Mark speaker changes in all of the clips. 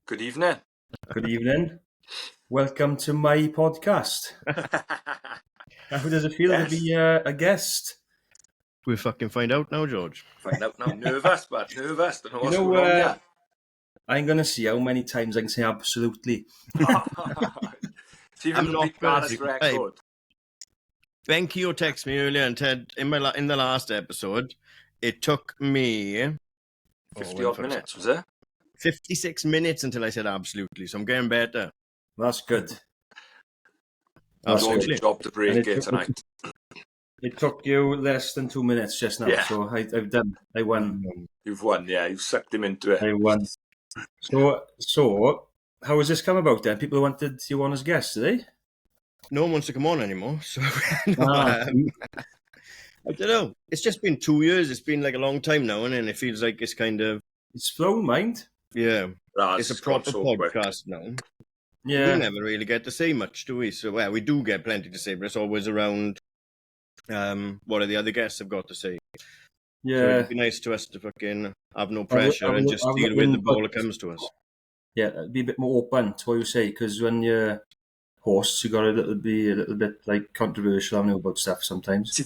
Speaker 1: Good evening.
Speaker 2: Good evening. Welcome to my podcast. How does it feel to be a guest?
Speaker 3: We'll fucking find out now, George.
Speaker 1: Find out now. Nervous. Don't know what's
Speaker 2: You
Speaker 1: going
Speaker 2: know,
Speaker 1: on yet.
Speaker 2: I'm going to see how many times I can say absolutely.
Speaker 1: See if
Speaker 3: I'm
Speaker 1: you can
Speaker 3: not
Speaker 1: beat Gareth's
Speaker 3: gonna-
Speaker 1: record.
Speaker 3: Ben Keogh texted me earlier and said in the last episode, it took me
Speaker 1: 50 odd minutes, was it?
Speaker 3: 56 minutes until I said absolutely. So I'm getting better.
Speaker 2: That's good.
Speaker 3: That's
Speaker 1: George's
Speaker 3: good.
Speaker 1: job to break
Speaker 2: And
Speaker 1: it tonight.
Speaker 2: It took you less than 2 minutes just now,
Speaker 1: Yeah.
Speaker 2: so I've done. I won.
Speaker 1: You've won, yeah. You've sucked him into it.
Speaker 2: I won. So how has this come about then? People wanted you on as guest, did they?
Speaker 3: No one wants to come on anymore. So
Speaker 2: Ah,
Speaker 3: I don't know. It's just been 2 years. It's been like a long time now, and then it feels like it's kind of
Speaker 2: it's flown, mind.
Speaker 3: it's a proper podcast now.
Speaker 2: Yeah.
Speaker 3: We never really get to say much, do we? So we do get plenty to say, but it's always around what are the other guests have got to say. So
Speaker 2: Yeah.
Speaker 3: it'd be nice to us to fucking have no pressure and just deal with the ball that comes to us.
Speaker 2: Yeah, be a bit more open to what you say, because when you're hosts, you got to be a little bit like controversial, I know, about stuff sometimes.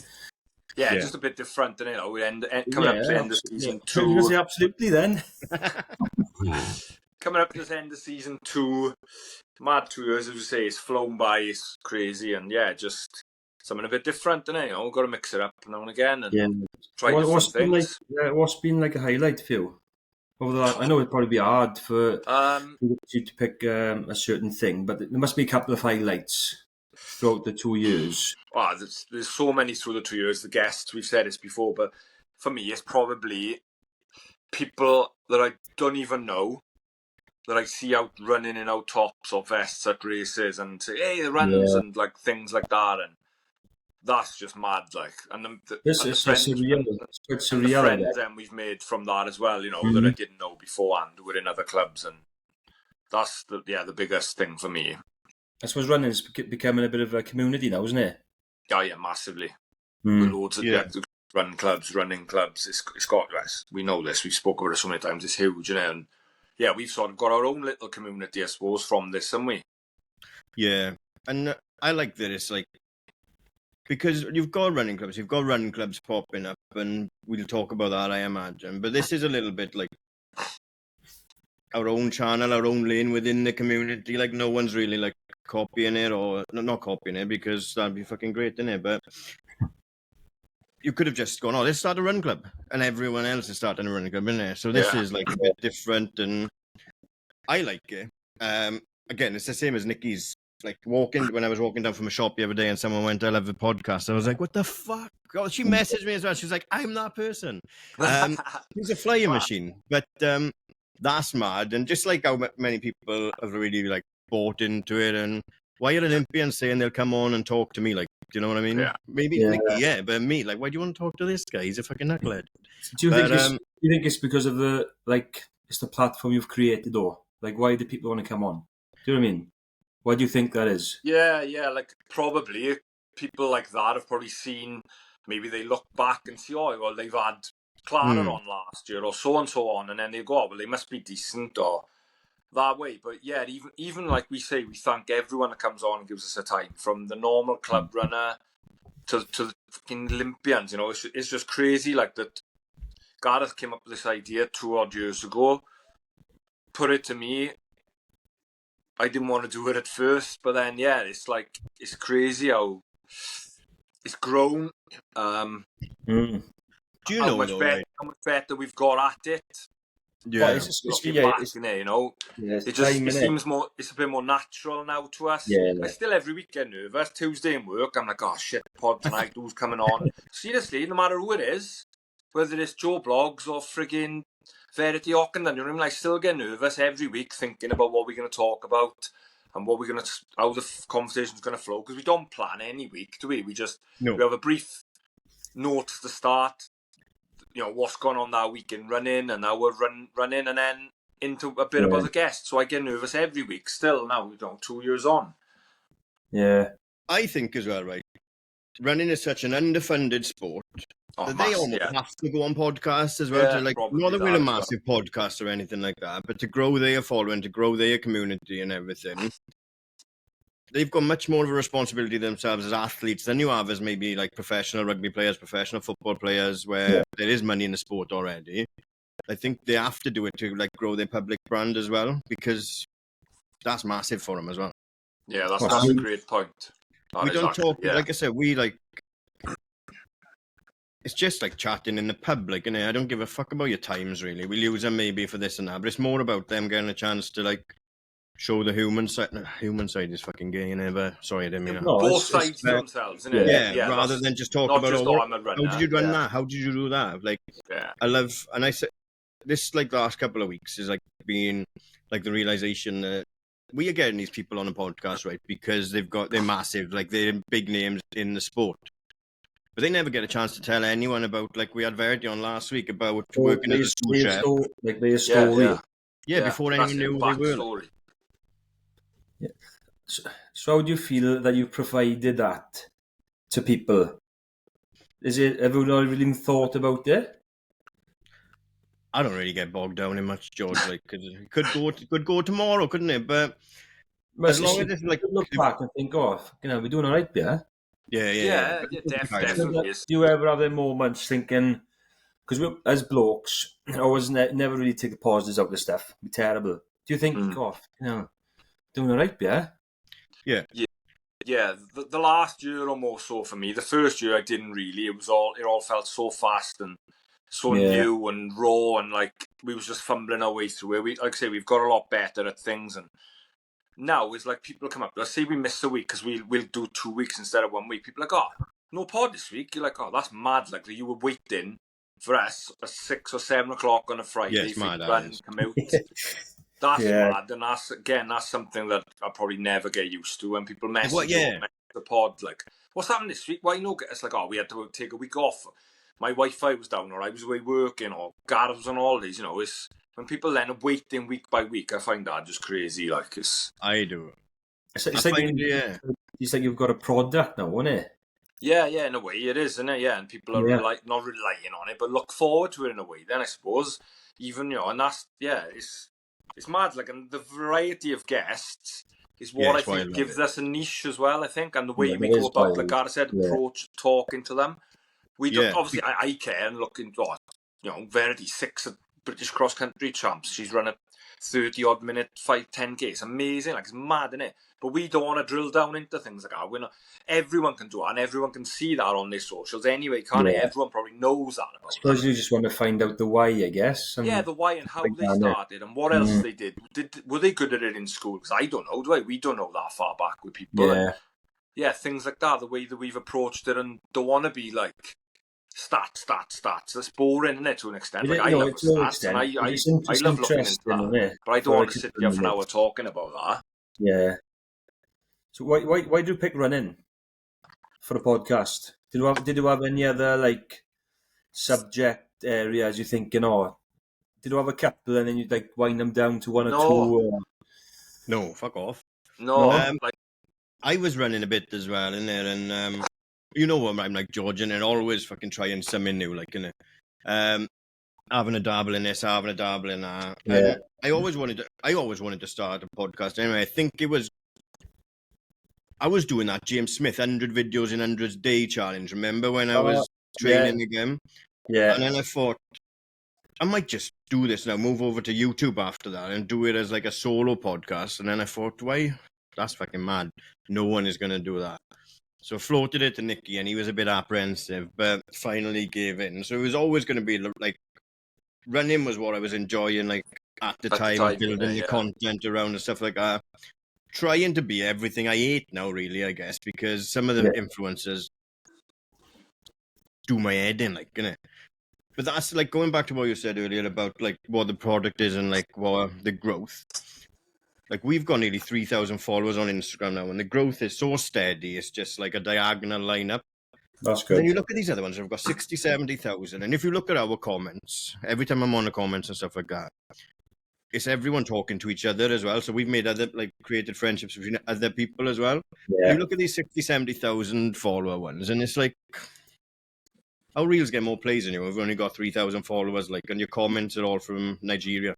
Speaker 1: Yeah,
Speaker 3: Yeah.
Speaker 1: just a bit different, you know. We're coming up to the end of season
Speaker 2: Yeah. I'm gonna say
Speaker 1: 2.
Speaker 2: absolutely then.
Speaker 1: Coming up to the end of season 2. Mad 2 years, as we say, it's flown by, it's crazy, and yeah, just something a bit different, you know. We've got to mix it up now and again and
Speaker 2: Yeah.
Speaker 1: try different
Speaker 2: What's been like?
Speaker 1: things.
Speaker 2: What's been like a highlight for you? Over the, I know it'd probably be hard for you to pick a certain thing, but there must be a couple of highlights throughout the 2 years.
Speaker 1: There's so many through the 2 years. The guests, we've said this before, but for me, it's probably people that I don't even know that I see out running in out tops or vests at races and say, "Hey, the runs," and like things like that, and that's just mad. Like, and
Speaker 2: This is surreal. It's quite surreal.
Speaker 1: The friends then we've made from that as well, you know, that I didn't know beforehand, who were in other clubs, and that's the biggest thing for me.
Speaker 2: I suppose running is becoming a bit of a community now, isn't it?
Speaker 1: Yeah, massively. With loads of running clubs. It's got us. We know this. We've spoken about it so many times. It's huge, you know. And yeah, we've sort of got our own little community, I suppose, from this, haven't we?
Speaker 3: Yeah, and I like that it's like, because you've got running clubs popping up, and we'll talk about that, I imagine. But this is a little bit like our own channel, our own lane within the community. Like, no one's really like copying it, or not copying it, because that'd be fucking great, isn't it? But you could have just gone, let's start a run club, and everyone else is starting a running club, isn't it? So this is like a bit different, and I like it. Again, it's the same as Niki's. Like, when I was walking down from a shop the other day and someone went, "I love the podcast," I was like, what the fuck? Oh, she messaged me as well. She was like, I'm that person. He's a flyer machine. But that's mad. And just like how many people have really like bought into it, and why are Olympians saying they'll come on and talk to me? Like, do you know what I mean?
Speaker 1: Yeah.
Speaker 3: Maybe Niki, but me, like, why do you want to talk to this guy? He's a fucking knucklehead.
Speaker 2: Do you think it's because of it's the platform you've created, or like, why do people want to come on? Do you know what I mean? Why do you think that is?
Speaker 1: Yeah, like probably people like that have probably seen, maybe they look back and see, oh, well, they've had Clara on last year or so on, and then they go, oh, well, they must be decent or that way. But yeah, even like we say, we thank everyone that comes on and gives us a time, from the normal club runner to the fucking Olympians, you know. It's just crazy, like, that Gareth came up with this idea 2 odd years ago, put it to me. I didn't want to do it at first, but then it's like, it's crazy how it's grown.
Speaker 3: Do you know
Speaker 1: how much better we've got at it?
Speaker 3: Yeah,
Speaker 1: you know, it seems more. It's a bit more natural now to us.
Speaker 2: Yeah.
Speaker 1: I still every week get nervous. Tuesday in work, I'm like, oh shit, pod tonight. Who's coming on? Seriously, no matter who it is, whether it's Joe Blogs or frigging Verity Ockenden, you know what I mean? I still get nervous every week thinking about what we're going to talk about and how the conversation's going to flow, because we don't plan any week, do we? We have a brief note to start, you know, what's gone on that week in running, and now we're running, and then into a bit about the guests. So I get nervous every week still now, you know, 2 years on.
Speaker 2: Yeah.
Speaker 3: I think as well, right? Running is such an underfunded sport, they almost have to go on podcasts as well.
Speaker 1: Yeah,
Speaker 3: to like, not that we're a massive podcast or anything like that, but to grow their following, to grow their community and everything. They've got much more of a responsibility themselves as athletes than you have as maybe like professional rugby players, professional football players, where there is money in the sport already. I think they have to do it to like grow their public brand as well, because that's massive for them as well.
Speaker 1: Yeah, that's a great point.
Speaker 3: We don't talk, like I said, we like, it's just like chatting in the public, and I don't give a fuck about your times really. We'll use them maybe for this and that, but it's more about them getting a chance to like show the human side. No, human side is fucking gay, you know, but sorry, I didn't mean that.
Speaker 1: Both sides themselves, isn't it?
Speaker 3: Yeah, rather than just talk about how did you run that? How did you do that? Like, I love, and I said this like the last couple of weeks is like being like the realization that we are getting these people on a podcast, right? Because they're massive, like they're big names in the sport. But they never get a chance to tell anyone about, like we had Verity on last week about working as a sous chef.
Speaker 2: Like their story.
Speaker 3: Yeah, before anyone knew who they were.
Speaker 2: Yeah. So how do you feel that you provided that to people? Is it everyone really thought about it?
Speaker 3: I don't really get bogged down in much, George. Like, it could go tomorrow, couldn't it? But as long as it's like
Speaker 2: look back and think, oh, we're doing all right there.
Speaker 1: Yeah, definitely.
Speaker 2: Do you ever have them moments thinking, because as blokes, I always never really take the positives out of stuff. It'd be terrible. Do you think, doing all right, yeah?
Speaker 1: Yeah, the last year or more so for me. The first year I didn't really. It all felt so fast and so new and raw, and like we was just fumbling our way through it. Like I say, we've got a lot better at things, and now it's like people come up. Let's say we miss a week because we'll do 2 weeks instead of 1 week. People are like, oh, no pod this week. You're like, oh, that's mad. Like you were waiting for us at 6 or 7 o'clock on a Friday.
Speaker 3: Yes, mad.
Speaker 1: Come out. That's mad, and that's something that I'll probably never get used to when people message the pod. Like, what's happened this week? Why no? It's like, oh, we had to take a week off. My Wi-Fi was down, or I was away working, or Gareth was on holidays. It's when people then are waiting week by week. I find that just crazy. Like,
Speaker 3: I do.
Speaker 2: It's like you've got a product now, isn't it?
Speaker 1: Yeah, in a way it is, isn't it? Yeah, and people are not relying on it, but look forward to it in a way. Then I suppose, even and that's it's mad. Like, and the variety of guests is what I think gives us a niche as well. I think, and the way we go about, like Gareth said, approach talking to them. We don't obviously. I care and look into Verity 6 British cross country champs. She's run a 30-odd minute 5-10K. It's amazing. Like, it's mad, isn't it? But we don't want to drill down into things like that. We're not. Everyone can do it, and everyone can see that on their socials anyway, can't it? Everyone probably knows that about. I
Speaker 2: suppose you just want to find out the why, I guess.
Speaker 1: The why and how they started and what else they did. Were they good at it in school? Because I don't know, do I? We don't know that far back with people. Things like that. The way that we've approached it, and don't want to be like stats. That's boring, isn't it, to an extent? Like, I love stats, and I love looking into that. But I don't want to sit here for an hour talking about that.
Speaker 2: Yeah. So why do you pick running for a podcast? Did you have any other like subject areas you're thinking, or did you have a couple and then you'd like wind them down to one or two?
Speaker 3: No, fuck off.
Speaker 1: No,
Speaker 3: I was running a bit as well in there, and I'm like Georgian and always fucking trying something new, like, having a dabble in this, having a dabble in that.
Speaker 2: Yeah.
Speaker 3: I always wanted to start a podcast. Anyway, I think I was doing that James Smith 100 videos in 100 day challenge. Remember when I was training again?
Speaker 2: Yeah.
Speaker 3: And then I thought, I might just do this now, move over to YouTube after that and do it as like a solo podcast. And then I thought, why? That's fucking mad. No one is going to do that. So I floated it to Niki, and he was a bit apprehensive, but finally gave in. So it was always going to be like, running was what I was enjoying, like at the time, building the content around and stuff like that. Trying to be everything I hate now, really, I guess, because some of the influencers do my head in, like, innit? But that's like going back to what you said earlier about like what the product is and like what the growth. Like, we've got nearly 3,000 followers on Instagram now, and the growth is so steady. It's just like a diagonal line up.
Speaker 2: That's good.
Speaker 3: Then you look at these other ones, they've got 60, 70,000. And if you look at our comments, every time I'm on the comments and stuff like that, it's everyone talking to each other as well. So we've made created friendships between other people as well.
Speaker 2: Yeah.
Speaker 3: You look at these 60, 70,000 follower ones, and it's like, our reels get more plays than you. We've only got 3,000 followers, like, and your comments are all from Nigeria.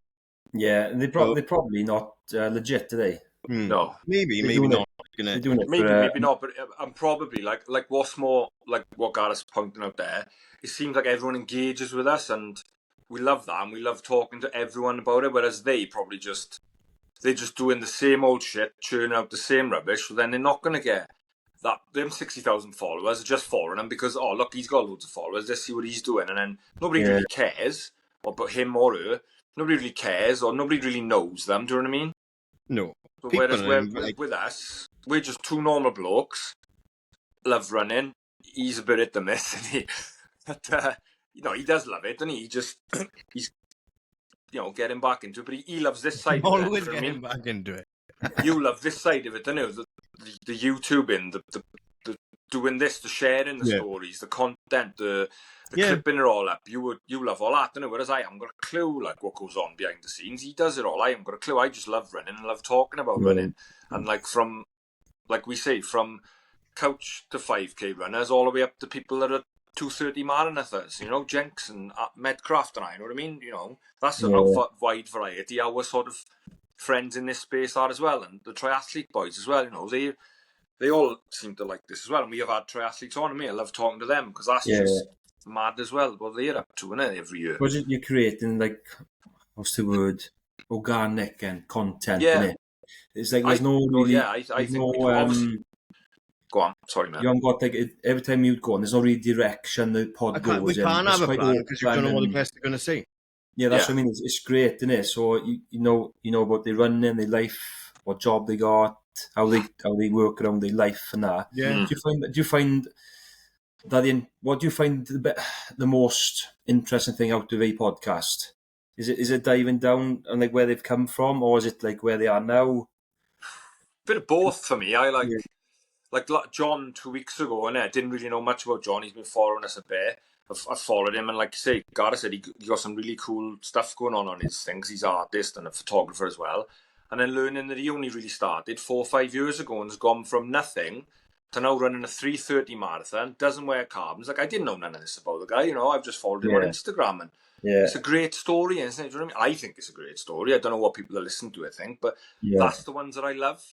Speaker 2: Yeah, and they're probably not legit, are they?
Speaker 1: No.
Speaker 3: Maybe
Speaker 2: doing
Speaker 3: not.
Speaker 2: They're doing it
Speaker 1: Maybe not, but I'm probably like what's more, like what Gareth's pointing out there, it seems like everyone engages with us and we love that and we love talking to everyone about it, whereas they're just doing the same old shit, churning out the same rubbish, so then they're not going to get that. Them 60,000 followers are just following him because, oh, look, he's got loads of followers, let's see what he's doing, and then nobody really cares about him or her, nobody really cares, or nobody really knows them, do you know what I mean?
Speaker 3: No.
Speaker 1: So whereas with us, we're just two normal blokes, love running. He's a bit at the miss, isn't he? But he does love it, doesn't he? He's getting back into it, but he loves this side of it.
Speaker 3: Always getting back into it.
Speaker 1: You love this side of it, don't you? The YouTubing, the doing this, the sharing the stories, the content, the clipping it all up. You love all that, don't you? Whereas I haven't got a clue like what goes on behind the scenes. He does it all. I haven't got a clue. I just love running and love talking about running. And like we say, from couch to 5k runners all the way up to people that are 230 marathons, Jenks and Medcraft and I, you know what I mean? That's a wide variety. Our sort of friends in this space are as well, and the triathlete boys as well, they all seem to like this as well, and we have had triathletes on, and I love talking to them because that's just mad as well what they're up to, innit, every year.
Speaker 2: Was it you're creating, like, what's the word, organic and content, innit? It's like there's no really...
Speaker 1: I think go on, sorry, man.
Speaker 2: You haven't got, like, every time you go on, there's no really direction the pod goes in.
Speaker 3: We can't have a plan because you don't know what the guests are going to say.
Speaker 2: Yeah, that's what I mean. It's great, isn't it? So you know about their running, their life, what job they got, how they work around their life and that.
Speaker 3: Yeah.
Speaker 2: Do you find that what do you find the most interesting thing out of a podcast? Is it diving down on like where they've come from, or is it like where they are now?
Speaker 1: Bit of both for me. I like John 2 weeks ago, and I didn't really know much about John. He's been following us a bit. I've followed him, and like you say, Gareth said, he got some really cool stuff going on his things. He's an artist and a photographer as well. And then learning that he only really started 4 or 5 years ago and has gone from nothing to now running a 3:30 marathon, doesn't wear carbons. Like, I didn't know none of this about the guy, I've just followed him on Instagram, and it's a great story, isn't it? Do you know what I mean? I think it's a great story. I don't know what people that listen to it think, but that's the ones that I love.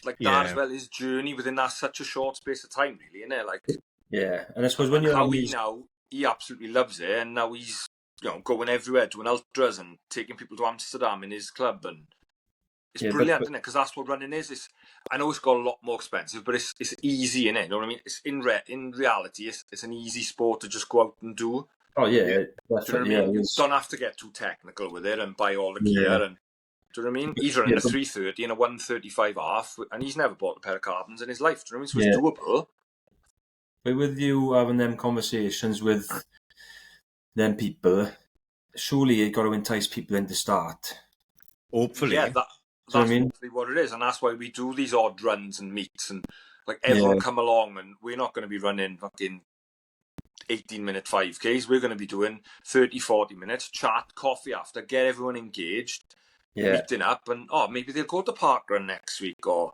Speaker 1: Like that as well, his journey within that such a short space of time, really, isn't it? Like,
Speaker 2: and I suppose when you're
Speaker 1: he absolutely loves it, and now he's going everywhere doing ultras and taking people to Amsterdam in his club, and it's brilliant, isn't it? Because that's what running is. I know it's got a lot more expensive, but it's easy, innit? You know what I mean? It's in reality, it's an easy sport to just go out and do.
Speaker 2: Oh yeah,
Speaker 1: do you know what I mean? You don't have to get too technical with it and buy all the gear and. Do you know what I mean? He's running a 3:30 and a 1:35 half, and he's never bought a pair of carbons in his life. Do you know what I mean? So it's doable.
Speaker 2: But with you having them conversations with them people, surely you got to entice people in to start.
Speaker 3: Hopefully.
Speaker 1: Yeah, that's hopefully what it is, and that's why we do these odd runs and meets, and like everyone come along, and we're not going to be running fucking 18-minute 5Ks. We're going to be doing 30, 40 minutes, chat, coffee after, get everyone engaged. Meeting up, and maybe they'll go to park run next week, or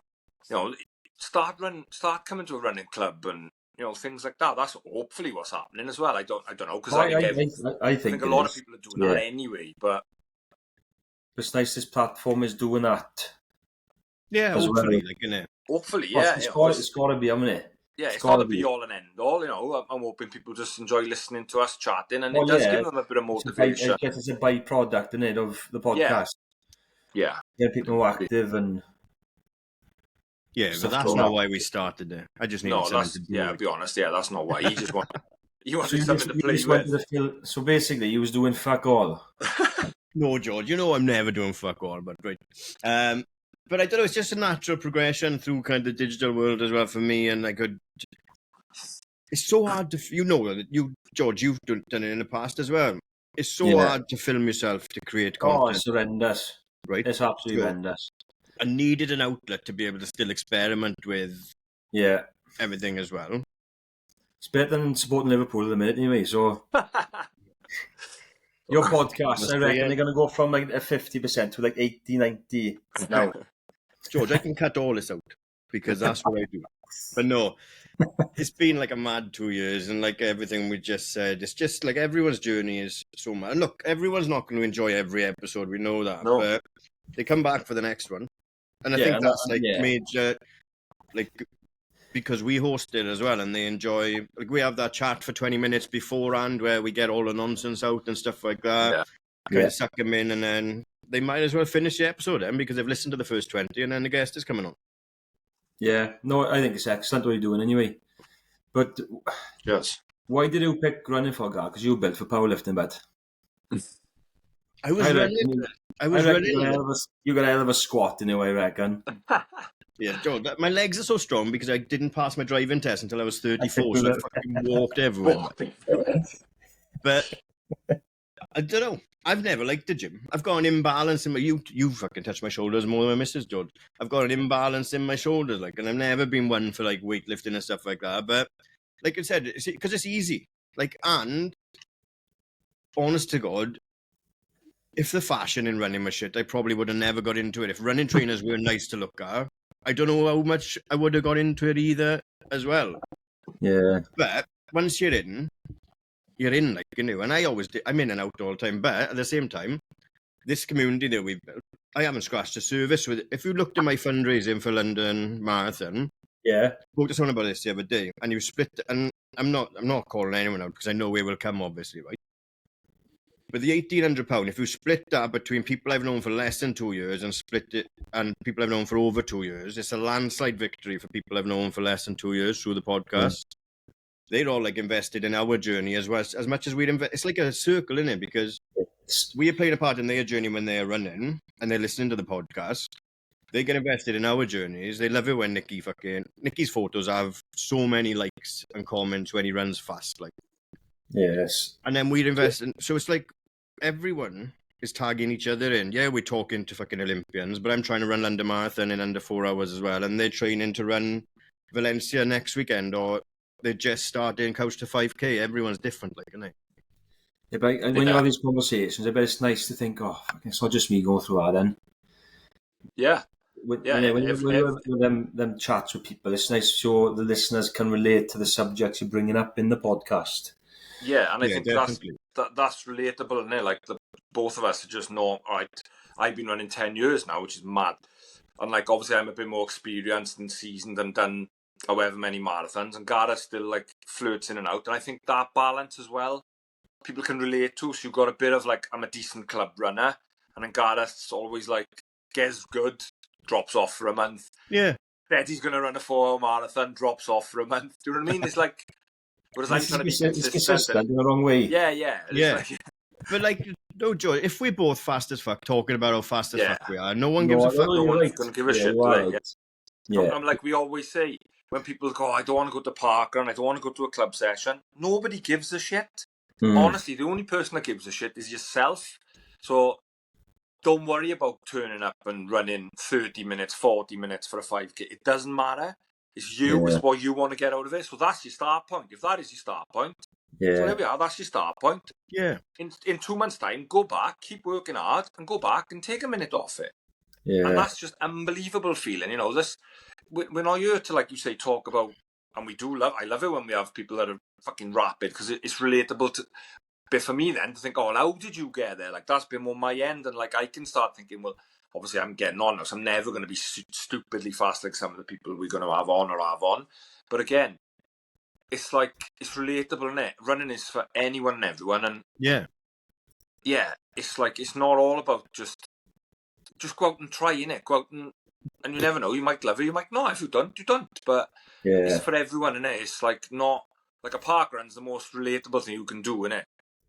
Speaker 1: start coming to a running club, and things like that. That's hopefully what's happening as well. I don't know, because I think a lot of people are doing that anyway. But
Speaker 2: it's nice this platform is doing that.
Speaker 3: Yeah, hopefully,
Speaker 1: hopefully,
Speaker 2: it's got to be, haven't it?
Speaker 1: Yeah, it's got to be all and end all. I'm hoping people just enjoy listening to us chatting, and it does give them a bit of motivation.
Speaker 2: I guess it's a byproduct, isn't it, of the podcast.
Speaker 1: Yeah,
Speaker 2: people more active and
Speaker 3: but that's not why we started it. I just needed something to do. Yeah,
Speaker 1: I'll be honest. Yeah, that's not why. You wanted something to play with.
Speaker 2: So basically, you was doing fuck all.
Speaker 3: No, George, I'm never doing fuck all, but right. But I don't know. It's just a natural progression through kind of the digital world as well for me, and it's so hard to George, you've done it in the past as well. It's so hard to film yourself to create content.
Speaker 2: Oh, it's horrendous.
Speaker 3: Right?
Speaker 2: It's absolutely horrendous.
Speaker 3: I needed an outlet to be able to still experiment with everything as well.
Speaker 2: It's better than supporting Liverpool at the minute anyway, so your podcast, I reckon they're going to go from like a 50% to like 80, 90 now.
Speaker 3: George, I can cut all this out because that's what I do. But no, it's been like a mad 2 years, and like everything we just said, it's just like everyone's journey is so mad. And look, everyone's not going to enjoy every episode, we know that,
Speaker 1: No.
Speaker 3: but they come back for the next one, and I
Speaker 2: Yeah,
Speaker 3: think
Speaker 2: and
Speaker 3: that's like
Speaker 2: yeah.
Speaker 3: major, like because we host it as well, and they enjoy. Like we have that chat for 20 minutes beforehand where we get all the nonsense out and stuff like that.
Speaker 1: Yeah.
Speaker 3: Kind
Speaker 2: Yeah.
Speaker 3: of suck them in, and then they might as well finish the episode then because they've listened to the first 20, and then the guest is coming on.
Speaker 2: Yeah, no, I think it's excellent what you're doing anyway. But
Speaker 1: Yes.
Speaker 2: why did you pick running for Gar? Because you built for powerlifting, but
Speaker 3: I was
Speaker 2: I
Speaker 3: running.
Speaker 2: reckon,
Speaker 3: I was running.
Speaker 2: you got a hell of a squat in you, I reckon.
Speaker 3: Yeah, Joe, my legs are so strong because I didn't pass my driving test until I was 34, so I fucking walked everywhere. But I don't know. I've never liked the gym. I've got an imbalance in my... You fucking touch my shoulders more than my missus, George. I've got an imbalance in my shoulders, like, and I've never been one for, like, weightlifting and stuff like that. But, like I said, because it's easy. Like, and, honest to God, if the fashion in running was shit, I probably would have never got into it. If running trainers were nice to look at, I don't know how much I would have got into it either as well.
Speaker 2: Yeah.
Speaker 3: But once you're in, like, you know, and I always do, I'm in and out all the time, but at the same time, this community that we've built, I haven't scratched the surface with it. If you looked at my fundraising for London Marathon,
Speaker 2: Yeah.
Speaker 3: I spoke to someone about this the other day, and you split, and I'm not calling anyone out because I know where will come, obviously, right? But the £1,800, if you split that between people I've known for less than 2 years and split it, and people I've known for over 2 years, it's a landslide victory for people I've known for less than 2 years through the podcast. They're all like invested in our journey as well as much as we'd invest. It's like a circle, isn't it? Because we are playing a part in their journey when they're running and they're listening to the podcast. They get invested in our journeys. They love it when Niki's photos have so many likes and comments when he runs fast, like.
Speaker 2: Yes.
Speaker 3: And then we'd invest in, so it's like everyone is tagging each other in. Yeah, we're talking to fucking Olympians, but I'm trying to run London Marathon in under 4 hours as well, and they're training to run Valencia next weekend, or they're just starting Couch to 5K. Everyone's different, like, isn't it?
Speaker 2: Yeah, but when you have these conversations, I bet it's nice to think, oh, it's not just me going through that then.
Speaker 1: Yeah.
Speaker 2: When you have them chats with people, it's nice so the listeners can relate to the subjects you're bringing up in the podcast.
Speaker 1: Yeah, and I think
Speaker 3: definitely.
Speaker 1: that's relatable, isn't it? Like both of us are just know, all right, I've been running 10 years now, which is mad. And like obviously I'm a bit more experienced and seasoned and done however many marathons, and Gareth still like flirts in and out. And I think that balance as well, people can relate to. So you've got a bit of like, I'm a decent club runner, and then Gareth's always like, gets good, drops off for a month.
Speaker 3: Yeah.
Speaker 1: Said he's going to run a 4-hour marathon, drops off for a month. Do you know what I mean? It's like, whereas I'm trying to be consistent
Speaker 2: in the wrong way.
Speaker 1: Yeah.
Speaker 3: Like, but like, no, Joe, if we're both fast as fuck talking about how fast as fuck we are, no one gives a fuck.
Speaker 1: No one's going to give a shit. Right.
Speaker 2: Yeah.
Speaker 1: I'm like we always say, when people go, I don't want to go to the park and I don't want to go to a club session, nobody gives a shit. Honestly, the only person that gives a shit is yourself. So don't worry about turning up and running 30 minutes, 40 minutes for a 5K. It doesn't matter. It's you. It's what you want to get out of it. So that's your start point. If that is your start point, so there we are. That's your start point.
Speaker 3: Yeah.
Speaker 1: In 2 months' time, go back, keep working hard, and go back and take a minute off it.
Speaker 2: Yeah.
Speaker 1: And that's just unbelievable feeling. You know, this we're not here to, like you say, talk about, and I love it when we have people that are fucking rapid because it's relatable to. But for me then to think, oh, well, how did you get there? Like that's been more my end, and like I can start thinking, well, obviously I'm getting on now, so I'm never going to be stupidly fast like some of the people we're going to have on. But again, it's like it's relatable, isn't it? Running is for anyone and everyone, and yeah, it's like it's not all about just go out and try, innit? Go out and you never know, you might love it, you might not. If you don't. But it's for everyone, innit? It's like not like a park run's the most relatable thing you can do, innit?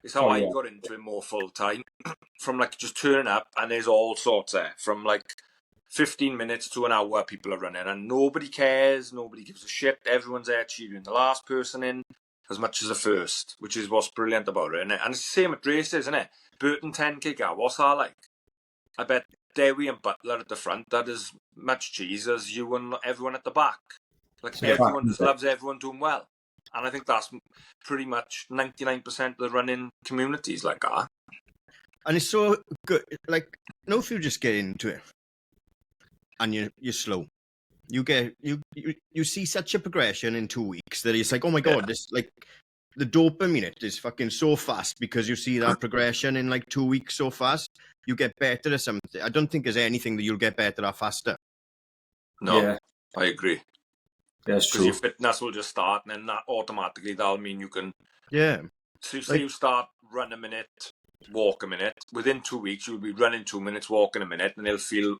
Speaker 1: It's how I got into it more full time. From like just turning up, and there's all sorts there. From like 15 minutes to an hour people are running, and nobody cares, nobody gives a shit. Everyone's there cheering the last person in as much as the first, which is what's brilliant about it, innit? And it's the same at races, isn't it? Burton 10k guy, what's that like? I bet Dewi and Butler at the front, that is much cheese as you and everyone at the back. Like everyone just loves everyone doing well. And I think that's pretty much 99% of the running communities like that.
Speaker 3: And it's so good. Like, no, if you just get into it and you're slow, you see such a progression in 2 weeks that it's like, oh my god, this like the dopamine it is fucking so fast because you see that progression in like 2 weeks so fast. You get better at something. I don't think there's anything that you'll get better at faster.
Speaker 1: No,
Speaker 2: Yeah.
Speaker 1: I agree.
Speaker 2: That's
Speaker 1: Because
Speaker 2: true.
Speaker 1: your fitness will just start, and then that automatically that'll mean you can.
Speaker 3: Yeah.
Speaker 1: So say you start run a minute, walk a minute. Within 2 weeks, you'll be running 2 minutes, walking a minute, and it'll feel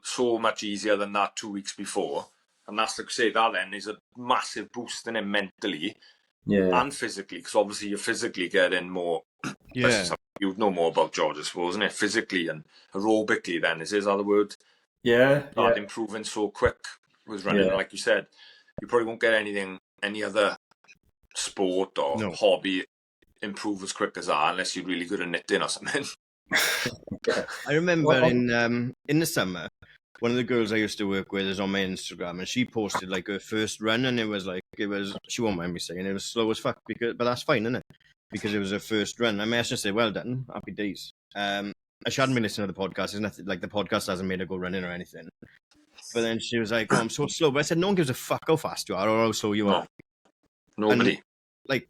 Speaker 1: so much easier than that 2 weeks before. And that's to say that then is a massive boost in it mentally and physically, because obviously you're physically getting more.
Speaker 3: Yeah.
Speaker 1: You'd know more about George, I suppose, isn't it? Physically and aerobically, then is his other word. Start improving so quick with running.
Speaker 2: Yeah.
Speaker 1: Like you said, you probably won't get any other sport or hobby improve as quick as that unless you're really good at knitting or something.
Speaker 3: I remember in the summer, one of the girls I used to work with is on my Instagram, and she posted like her first run, and it was she won't mind me saying it was slow as fuck, but that's fine, isn't it? Because it was her first run. I mean, I should say, well done, happy days. She hadn't been listening to the podcast. It's nothing like the podcast hasn't made her go running or anything. But then she was like, "Oh, I'm so slow." But I said, "No one gives a fuck how fast you are or how slow you are."
Speaker 1: Nobody.
Speaker 3: And, like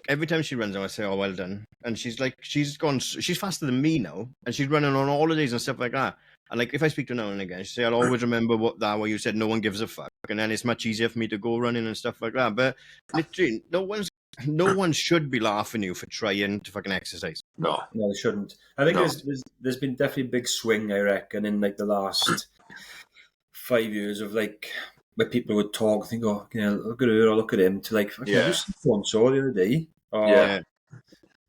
Speaker 3: every time she runs, I say, "Oh, well done." And she's like, she's faster than me now, and she's running on holidays and stuff like that. And like, if I speak to her now and again, she say, "I'll always remember where you said no one gives a fuck," and then it's much easier for me to go running and stuff like that. But literally, no one should be laughing at you for trying to fucking exercise.
Speaker 1: No,
Speaker 2: they shouldn't. I think there's been definitely a big swing, I reckon, in like the last 5 years of like where people would talk, think, oh, you know, look at her or look at him, to like, okay, I just saw the other day.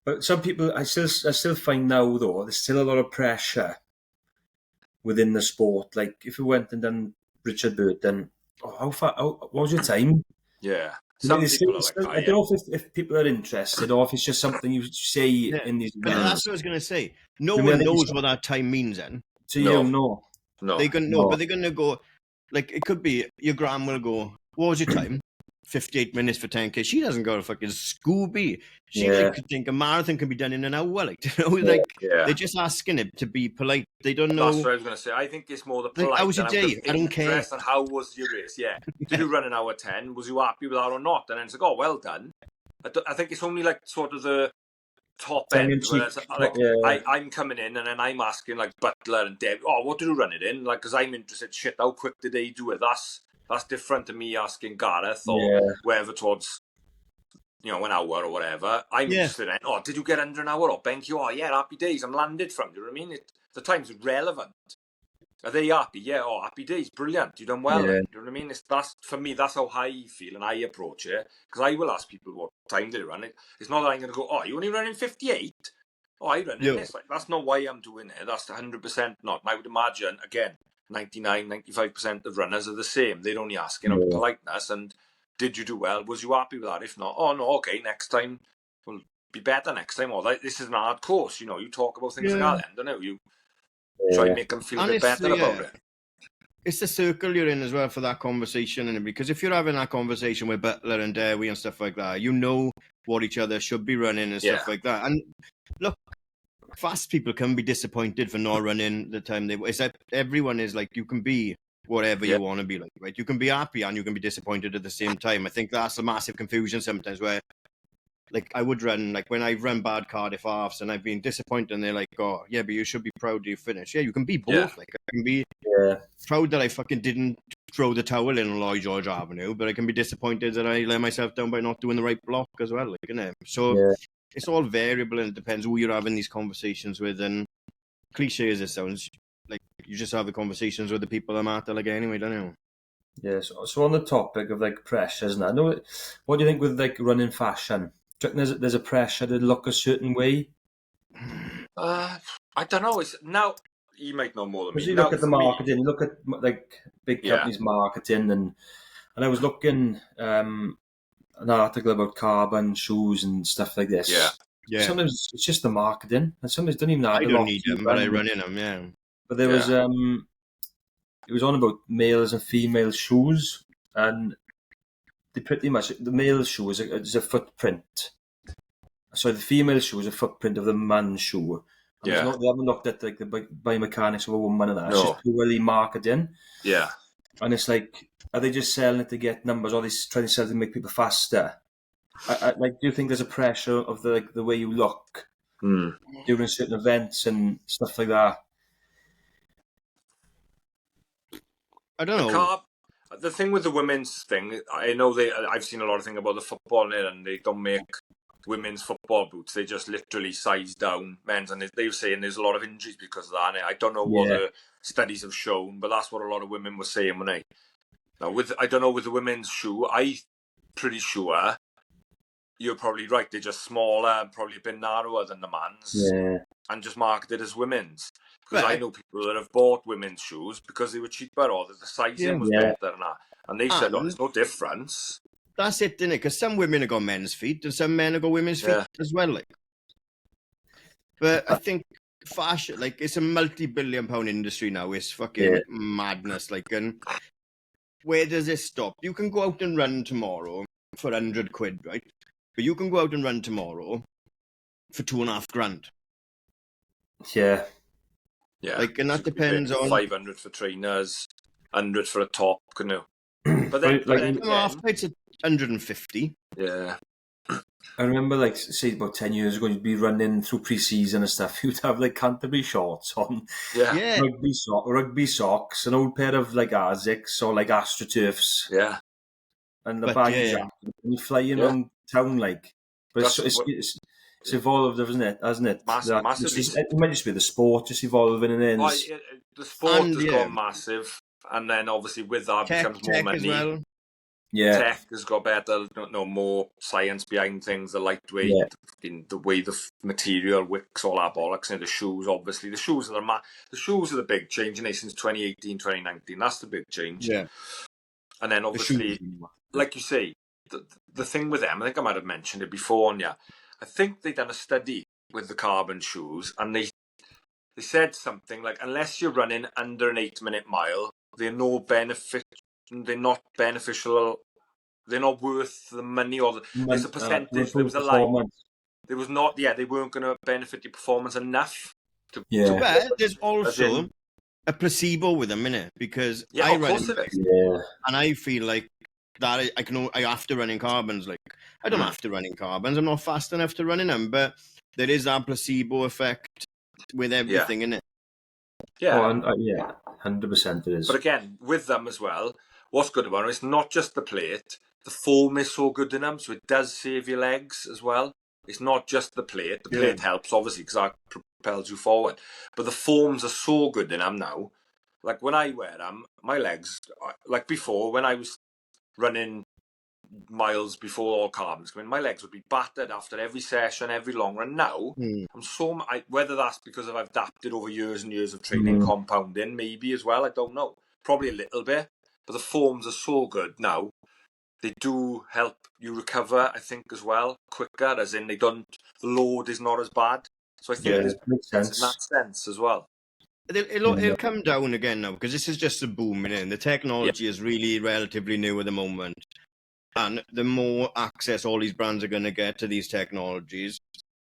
Speaker 2: But some people, I still find now though, there's still a lot of pressure within the sport. Like if we went and done Richard Burton, what was your time?
Speaker 1: Yeah. Some people are like,
Speaker 2: I don't know if people are interested or if it's just something you say in these videos.
Speaker 3: That's what I was going to say. No one knows what that time means then.
Speaker 2: To you, no.
Speaker 3: They're going to but they're going to go, like, it could be, your gran will go, what was your time? 58 minutes for 10K. She doesn't go to fucking Scooby. She could think a marathon can be done in an hour. Like, you know, they're just asking it to be polite. They don't know.
Speaker 1: That's what I was going to say. I think it's more the polite.
Speaker 3: Like, how was your day? I don't care.
Speaker 1: And how was your race? Yeah. Did you run an hour 10? Was you happy with that or not? And then it's like, oh, well done. I think it's only like sort of the top end. Where like, I'm coming in and then I'm asking like Butler and Deb, oh, what did you run it in? Like, because I'm interested, shit, how quick did they do it? That's different to me asking Gareth or wherever towards, you know, an hour or whatever. I'm interested in, oh, did you get under an hour? Or thank you. Oh, yeah, happy days. I'm landed from. Do you know what I mean? The time's relevant. Are they happy? Yeah. Oh, happy days. Brilliant. You done well. Do you know what I mean? For me, that's how I feel and I approach it. Because I will ask people what time did they run it. It's not that I'm going to go, oh, you only running 58? Oh, I run in this. Like, that's not why I'm doing it. That's 100% not. And I would imagine, again, 95% of runners are the same. They're only asking out politeness and did you do well? Was you happy with that? If not, oh no, okay, next time will be better next time. Or like, this is an hard course, you know, you talk about things like that then, don't you? You try and make them feel a bit better about it.
Speaker 3: It's the circle you're in as well for that conversation, and because if you're having that conversation with Butler and Derby and stuff like that, you know what each other should be running and stuff like that. And look, fast people can be disappointed for not running the time they. It's that everyone is like, you can be whatever you want to be, like, right? You can be happy and you can be disappointed at the same time. I think that's a massive confusion sometimes where, like, I would run, like, when I've run bad Cardiff halves and I've been disappointed and they're like, oh, yeah, but you should be proud you finished. Yeah, you can be both. Like, I can be proud that I fucking didn't throw the towel in on Lloyd George Avenue, but I can be disappointed that I let myself down by not doing the right block as well, like, isn't it? So it's all variable and it depends who you're having these conversations with. And cliche as it sounds, like, you just have the conversations with the people that matter, like, anyway, don't you?
Speaker 2: Yeah, so on the topic of like pressures and that, what do you think with like running fashion? Do you reckon there's a pressure to look a certain way?
Speaker 1: I don't know. It's now you might know more than me.
Speaker 2: You look at the marketing, look at like big companies' marketing, and I was looking an article about carbon shoes and stuff like this.
Speaker 3: Yeah.
Speaker 2: Sometimes it's just the marketing, and sometimes don't even.
Speaker 3: I don't need them, but I run in them. Yeah.
Speaker 2: But there was it was on about males and female shoes, and they pretty much the male shoe is a footprint. So the female shoe is a footprint of the man's shoe. And they haven't looked at like the biomechanics of a woman and that. It's just purely marketing.
Speaker 1: Yeah.
Speaker 2: And it's like, are they just selling it to get numbers, or are they trying to sell it to make people faster? Do you think there's a pressure of the way you look during certain events and stuff like that?
Speaker 3: I don't know.
Speaker 1: The thing with the women's thing, I know I've seen a lot of things about the football in it, and they don't make women's football boots. They just literally size down men's, and they were saying there's a lot of injuries because of that. And I don't know what the studies have shown, but that's what a lot of women were saying when I don't know with the women's shoe. I'm pretty sure you're probably right. They're just smaller and probably a bit narrower than the man's, and just marketed as women's. Because I know people that have bought women's shoes because they were cheaper or that the sizing was better than that. And they said, there's no difference.
Speaker 3: That's it, isn't it? Because some women have got men's feet and some men have got women's feet as well. Like. But I think fashion, like, it's a multi-billion-pound industry now. It's fucking madness. Like, and where does it stop? You can go out and run tomorrow for 100 quid, right? But you can go out and run tomorrow for $2,500.
Speaker 2: Yeah.
Speaker 1: Yeah.
Speaker 3: Like, and that depends on
Speaker 1: 500 for trainers, 100 for a top, can you? But
Speaker 2: then,
Speaker 3: it's 150.
Speaker 1: Yeah.
Speaker 2: I remember, say about 10 years ago, you'd be running through pre-season and stuff. You'd have Canterbury shorts on, rugby socks, an old pair of Asics or AstroTurfs, and the baggy jacket, and you're flying around town But it's evolved, hasn't it?
Speaker 1: Massively.
Speaker 2: It might just be the sport just evolving, and then
Speaker 1: the sport has gone massive, and then obviously with that becomes more money.
Speaker 3: As well.
Speaker 2: Yeah,
Speaker 1: tech has got better, more science behind things, the lightweight, the way the material wicks, all that bollocks, and the shoes, obviously. The shoes are the big change, since 2018, 2019. That's the big change.
Speaker 3: Yeah.
Speaker 1: And then obviously, like you say, the thing with them, I think I might have mentioned it before, I think they've done a study with the carbon shoes, and they said something like, unless you're running under an 8-minute mile, they're not beneficial. They're not worth the money, or there's a percentage. There was a line. There was not. They weren't going to benefit your performance enough.
Speaker 3: But there's also a placebo with them, innit? Because I run, and I feel like that I after running carbons. Like, I don't have to run in carbons. I'm not fast enough to run in them, but there is that placebo effect with everything, innit?
Speaker 2: Yeah. 100% it is.
Speaker 1: But again, with them as well, what's good about them, it's not just the plate. The foam is so good in them, so it does save your legs as well. It's not just the plate. The plate helps, obviously, because that propels you forward. But the foams are so good in them now. Like, when I wear them, my legs, like before, when I was running miles before all carbons, my legs would be battered after every session, every long run. Now, whether that's because I've adapted over years and years of training, compounding, maybe as well, I don't know. Probably a little bit. But the foams are so good now. They do help you recover, I think, as well, quicker, as in the load is not as bad. So I think
Speaker 2: it makes sense
Speaker 1: in that sense as well.
Speaker 3: It'll come down again now, because this is just a boom, and the technology is really relatively new at the moment. And the more access all these brands are going to get to these technologies,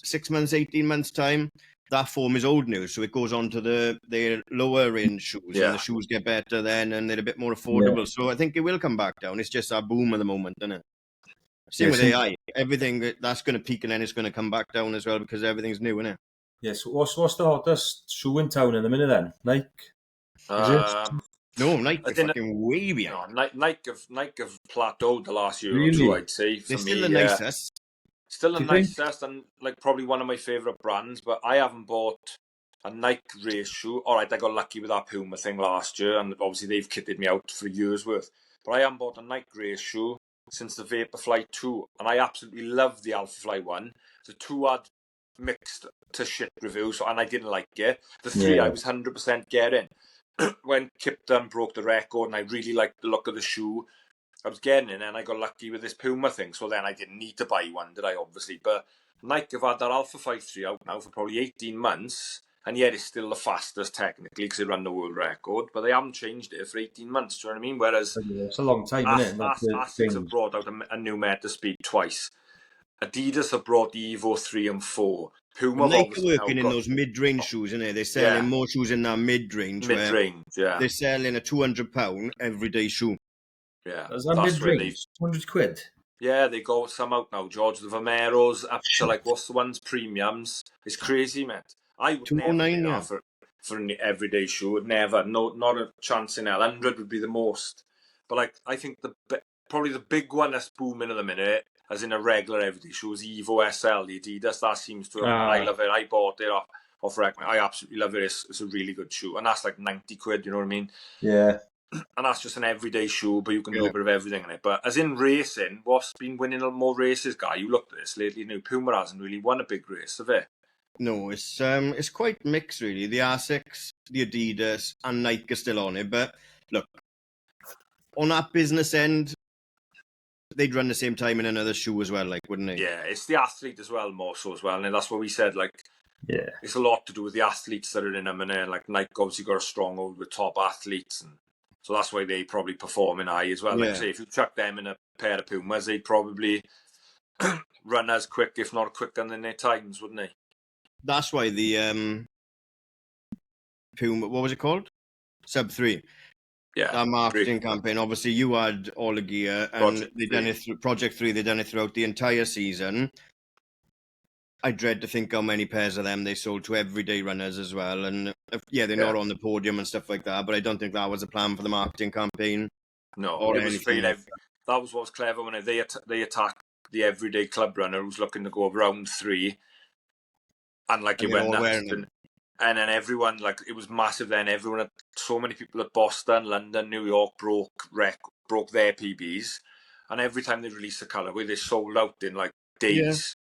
Speaker 3: 6 months, 18 months' time, that foam is old news. So it goes on to their lower range shoes, and the shoes get better then, and they're a bit more affordable. So I think it will come back down. It's just that boom at the moment, isn't it? Same with AI. Everything that's going to peak, and then it's going to come back down as well, because everything's new, isn't it?
Speaker 2: Yeah, so what's the hottest shoe in town in a minute then? Nike?
Speaker 3: No, Nike are fucking way behind.
Speaker 1: Nike have plateaued the last year or two, I'd say.
Speaker 3: They're still the nicest.
Speaker 1: Still the nicest, and probably one of my favourite brands, but I haven't bought a Nike race shoe. Alright, I got lucky with that Puma thing last year, and obviously they've kitted me out for a year's worth. But I haven't bought a Nike race shoe since the Vaporfly 2, and I absolutely love the Alphafly 1. The 2 had mixed to shit reviews, and I didn't like it. The 3 I was 100% getting. When Kipton broke the record, and I really liked the look of the shoe, I was getting in, and I got lucky with this Puma thing, so then I didn't need to buy one, did I, obviously? But Nike have had that Alphafly 3 out now for probably 18 months, and yet it's still the fastest technically, because they run the world record, but they haven't changed it for 18 months, do you know what I mean? Whereas
Speaker 2: it's a long time, isn't it?
Speaker 1: Asics have brought out a new Metaspeed twice. Adidas have brought the Evo 3 and 4. Puma have
Speaker 3: Nike are
Speaker 1: obviously now
Speaker 3: working in
Speaker 1: got
Speaker 3: those mid-range shoes, innit? They're selling more shoes in that mid-range, where
Speaker 1: mid-range, yeah.
Speaker 3: they're selling a £200 everyday shoe.
Speaker 1: Yeah.
Speaker 2: Is that
Speaker 1: That's where
Speaker 2: mid-range? 200 quid?
Speaker 1: Yeah, they go some out now, George. The Vomeros up to like, what's the ones? Premiums. It's crazy, mate. I would never pay
Speaker 3: 209,
Speaker 1: that for an everyday shoe. Never. No, not a chance in hell. 100 would be the most. But like, I think probably the big one that's booming at the minute, as in a regular everyday shoe, is Evo SL, the Adidas. That seems to have, I love it. I bought it off rec. I absolutely love it. It's a really good shoe. And that's like 90 quid, you know what I mean?
Speaker 2: Yeah.
Speaker 1: And that's just an everyday shoe, but you can do a bit of everything in it. But as in racing, what's been winning more races, guy? You looked at this lately. Puma hasn't really won a big race, have it?
Speaker 3: No, it's quite mixed, really. The Asics, the Adidas, and Nike are still on it. But look, on that business end, they'd run the same time in another shoe as well, like, wouldn't they?
Speaker 1: Yeah, it's the athlete as well, more so as well. And that's what we said, like,
Speaker 2: Yeah.
Speaker 1: it's a lot to do with the athletes that are in them. And like Nike obviously got a stronghold with top athletes. And so that's why they probably perform in high as well. Like, say, if you chuck them in a pair of Pumas, they'd probably run as quick, if not quicker than their times, wouldn't they?
Speaker 3: That's why the Puma, what was it called? Sub 3.
Speaker 1: Yeah.
Speaker 3: That marketing campaign. Obviously, you had all the gear, and they done it through Project 3. They done it throughout the entire season. I dread to think how many pairs of them they sold to everyday runners as well. And they're not on the podium and stuff like that, but I don't think that was a plan for the marketing campaign.
Speaker 1: No, it was that was what was clever when they attacked the everyday club runner who's looking to go round 3, and like it went nuts. And then everyone, like, it was massive then. Everyone, so many people at Boston, London, New York broke their PBs. And every time they release a colourway, they sold out in like days.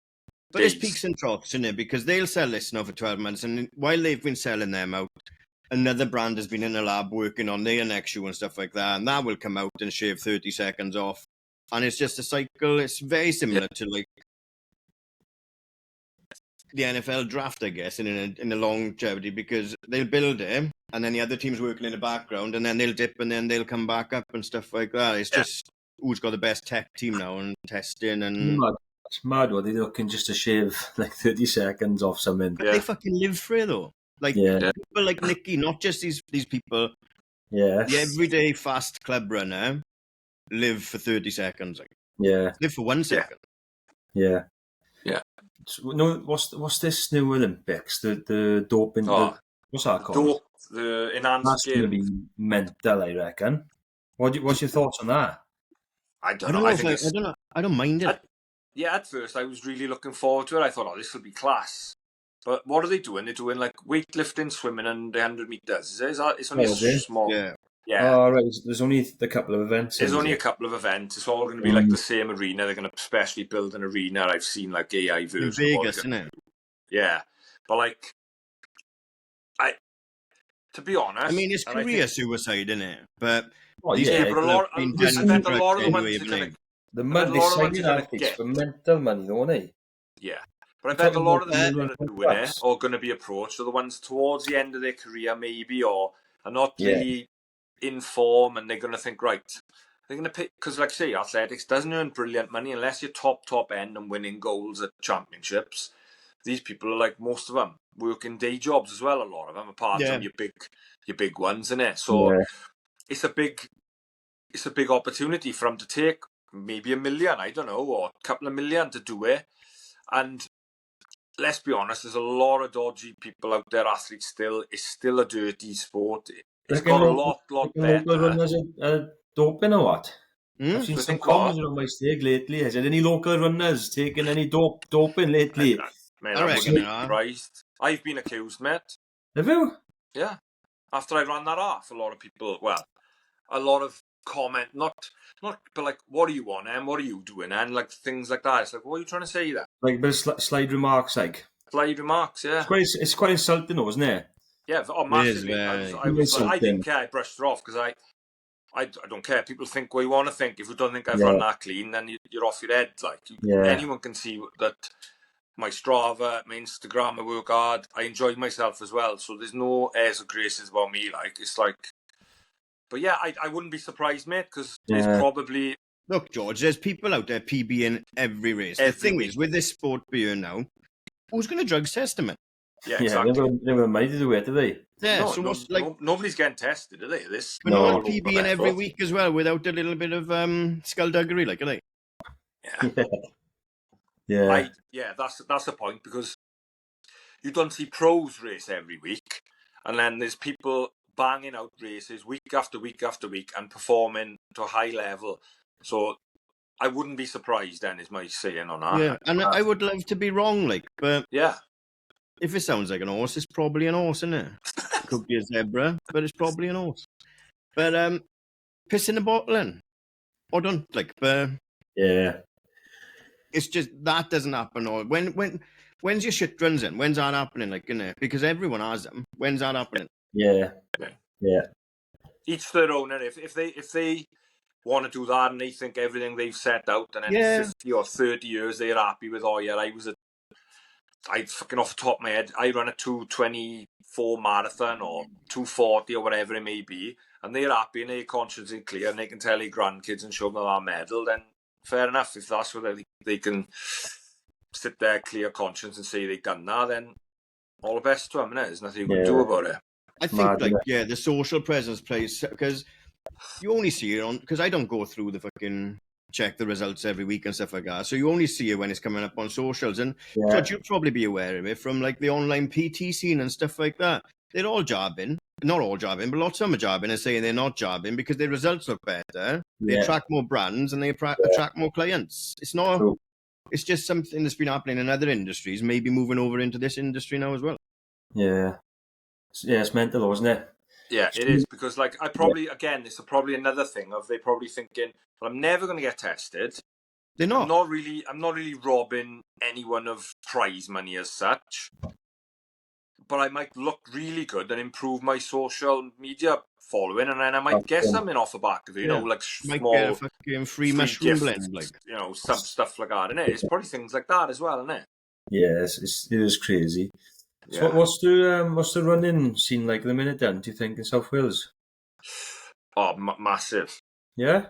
Speaker 3: But it's peaks and troughs, isn't it? Because they'll sell this now for 12 months. And while they've been selling them out, another brand has been in the lab working on their next shoe and stuff like that. And that will come out and shave 30 seconds off. And it's just a cycle. It's very similar to like the NFL draft, I guess, in a longevity, because they'll build it and then the other team's working in the background and then they'll dip and then they'll come back up and stuff like that. It's just who's got the best tech team now and testing and...
Speaker 2: It's mad what they're looking just to shave like 30 seconds off something.
Speaker 3: But they fucking live for it though. Like people like Niki, not just these people.
Speaker 2: Yeah.
Speaker 3: The everyday fast club runner live for 30 seconds. Like, live for 1 second.
Speaker 2: Yeah.
Speaker 1: Yeah.
Speaker 2: No, what's this new Olympics? The doping. What's that called?
Speaker 1: The enhanced
Speaker 2: That's going to be mental, I reckon. What's your thoughts on that?
Speaker 3: I don't know. I don't mind it.
Speaker 1: At first I was really looking forward to it. I thought, this will be class. But what are they doing? They're doing like weightlifting, swimming, and the 100 meters. Is that? It's only a small. Yeah.
Speaker 2: Oh, right. There's only a couple of events.
Speaker 1: There's only a couple of events. It's all going to be like the same arena. They're going to specially build an arena. I've seen like AI versions.
Speaker 3: In Vegas, isn't it?
Speaker 1: Yeah, but like, to be honest,
Speaker 3: I mean, it's career suicide, isn't it? But
Speaker 1: but a lot of the ones
Speaker 2: the money they sign athletes for mental money, don't they?
Speaker 1: Yeah. But I bet a lot of them that are doing it are going to be approached are the ones towards the end of their career, maybe, or are not really in form, and they're going to think, right, they're going to pick, because like say, athletics doesn't earn brilliant money unless you're top end and winning goals at championships. These people are like, most of them working day jobs as well, a lot of them, apart from your big ones, innit? So it's a big opportunity for them to take maybe $1 million, I don't know, or a couple of million to do it. And let's be honest, there's a lot of dodgy people out there, athletes still. It's still a dirty sport. It's got a lot better.
Speaker 2: Local runners are doping or what? I've seen some comments on my stake lately. Has there any local runners taking any doping lately?
Speaker 1: Mate, I wouldn't be surprised. I've been accused, mate.
Speaker 2: Have you?
Speaker 1: Yeah. After I ran that off, a lot of comment, not, but like, what do you want, and what are you doing, and like things like that. It's like, what are you trying to say there?
Speaker 2: Like a bit of slide remarks, like.
Speaker 1: Slide remarks, yeah.
Speaker 2: It's quite insulting, though, isn't it?
Speaker 1: Yeah, massively. I didn't care. I brushed it off because I don't care. People think what you want to think. If you don't think I've run that clean, then you're off your head. Like anyone can see that. My Strava, my Instagram, I work hard. I enjoy myself as well. So there's no airs or graces about me. Like, it's like, but yeah, I wouldn't be surprised, mate, because there's probably...
Speaker 3: Look, George, there's people out there PBing every race. The thing is, with this sport being now, who's going to drugs test him?
Speaker 1: Yeah,
Speaker 2: Yeah,
Speaker 1: exactly.
Speaker 2: they were money to do it, do they?
Speaker 3: Yeah,
Speaker 1: No,
Speaker 3: so what's like...
Speaker 1: nobody's getting tested, are they? This
Speaker 3: But
Speaker 2: No.
Speaker 3: not PB in every week as well, without a little bit of skullduggery, like, are they?
Speaker 1: Yeah.
Speaker 2: Yeah.
Speaker 1: That's the point, because you don't see pros race every week, and then there's people banging out races week after week after week and performing to a high level. So I wouldn't be surprised then, is my saying on that.
Speaker 3: Yeah, and I would love to be wrong, like, but
Speaker 1: Yeah.
Speaker 3: if it sounds like an horse, it's probably an horse, isn't it? It could be a zebra, but it's probably an horse. But piss in the bottle in. Or don't, like, but
Speaker 2: Yeah.
Speaker 3: it's just that doesn't happen. Or when's your shit runs in? When's that happening? Like, innit? Because everyone has them. When's that happening?
Speaker 2: Yeah.
Speaker 1: Each their own, and if they want to do that and they think everything they've set out, and then
Speaker 3: Yeah.
Speaker 1: 50 or 30 years they're happy with, oh yeah, I fucking off the top of my head, I run a 2:24 marathon or 2:40 or whatever it may be, and they're happy and their conscience is clear and they can tell their grandkids and show them our medal, then fair enough. If that's what they can sit there, clear conscience, and say they've done that, then all the best to them, innit? There's nothing you can do about it.
Speaker 3: I think, the social presence plays, because you only see it on, because I don't go through the fucking check the results every week and stuff like that. So you only see it when it's coming up on socials. And George, you'll probably be aware of it from like the online PT scene and stuff like that. They're all jabbing. Not all jabbing, but lots of them are jabbing and saying they're not jabbing because their results look better. They attract more brands and they attract more clients. It's not... It's just something that's been happening in other industries, maybe moving over into this industry now as well.
Speaker 2: Yeah. Yeah, it's mental, isn't it?
Speaker 1: Yeah, it is, because like again, this is probably another thing of they probably thinking, well, I'm never going to get tested.
Speaker 3: They're not.
Speaker 1: I'm not really robbing anyone of prize money as such, but I might look really good and improve my social media following, and then I might get something off the back of it, like small,
Speaker 3: might get a fucking free mushroom
Speaker 1: gift,
Speaker 3: blend, like,
Speaker 1: some stuff like that, innit? It's probably things like that as well, isn't it?
Speaker 2: Yeah, it is crazy. So what's the running scene like at the minute then, do you think, in South Wales?
Speaker 1: Oh, massive.
Speaker 2: Yeah?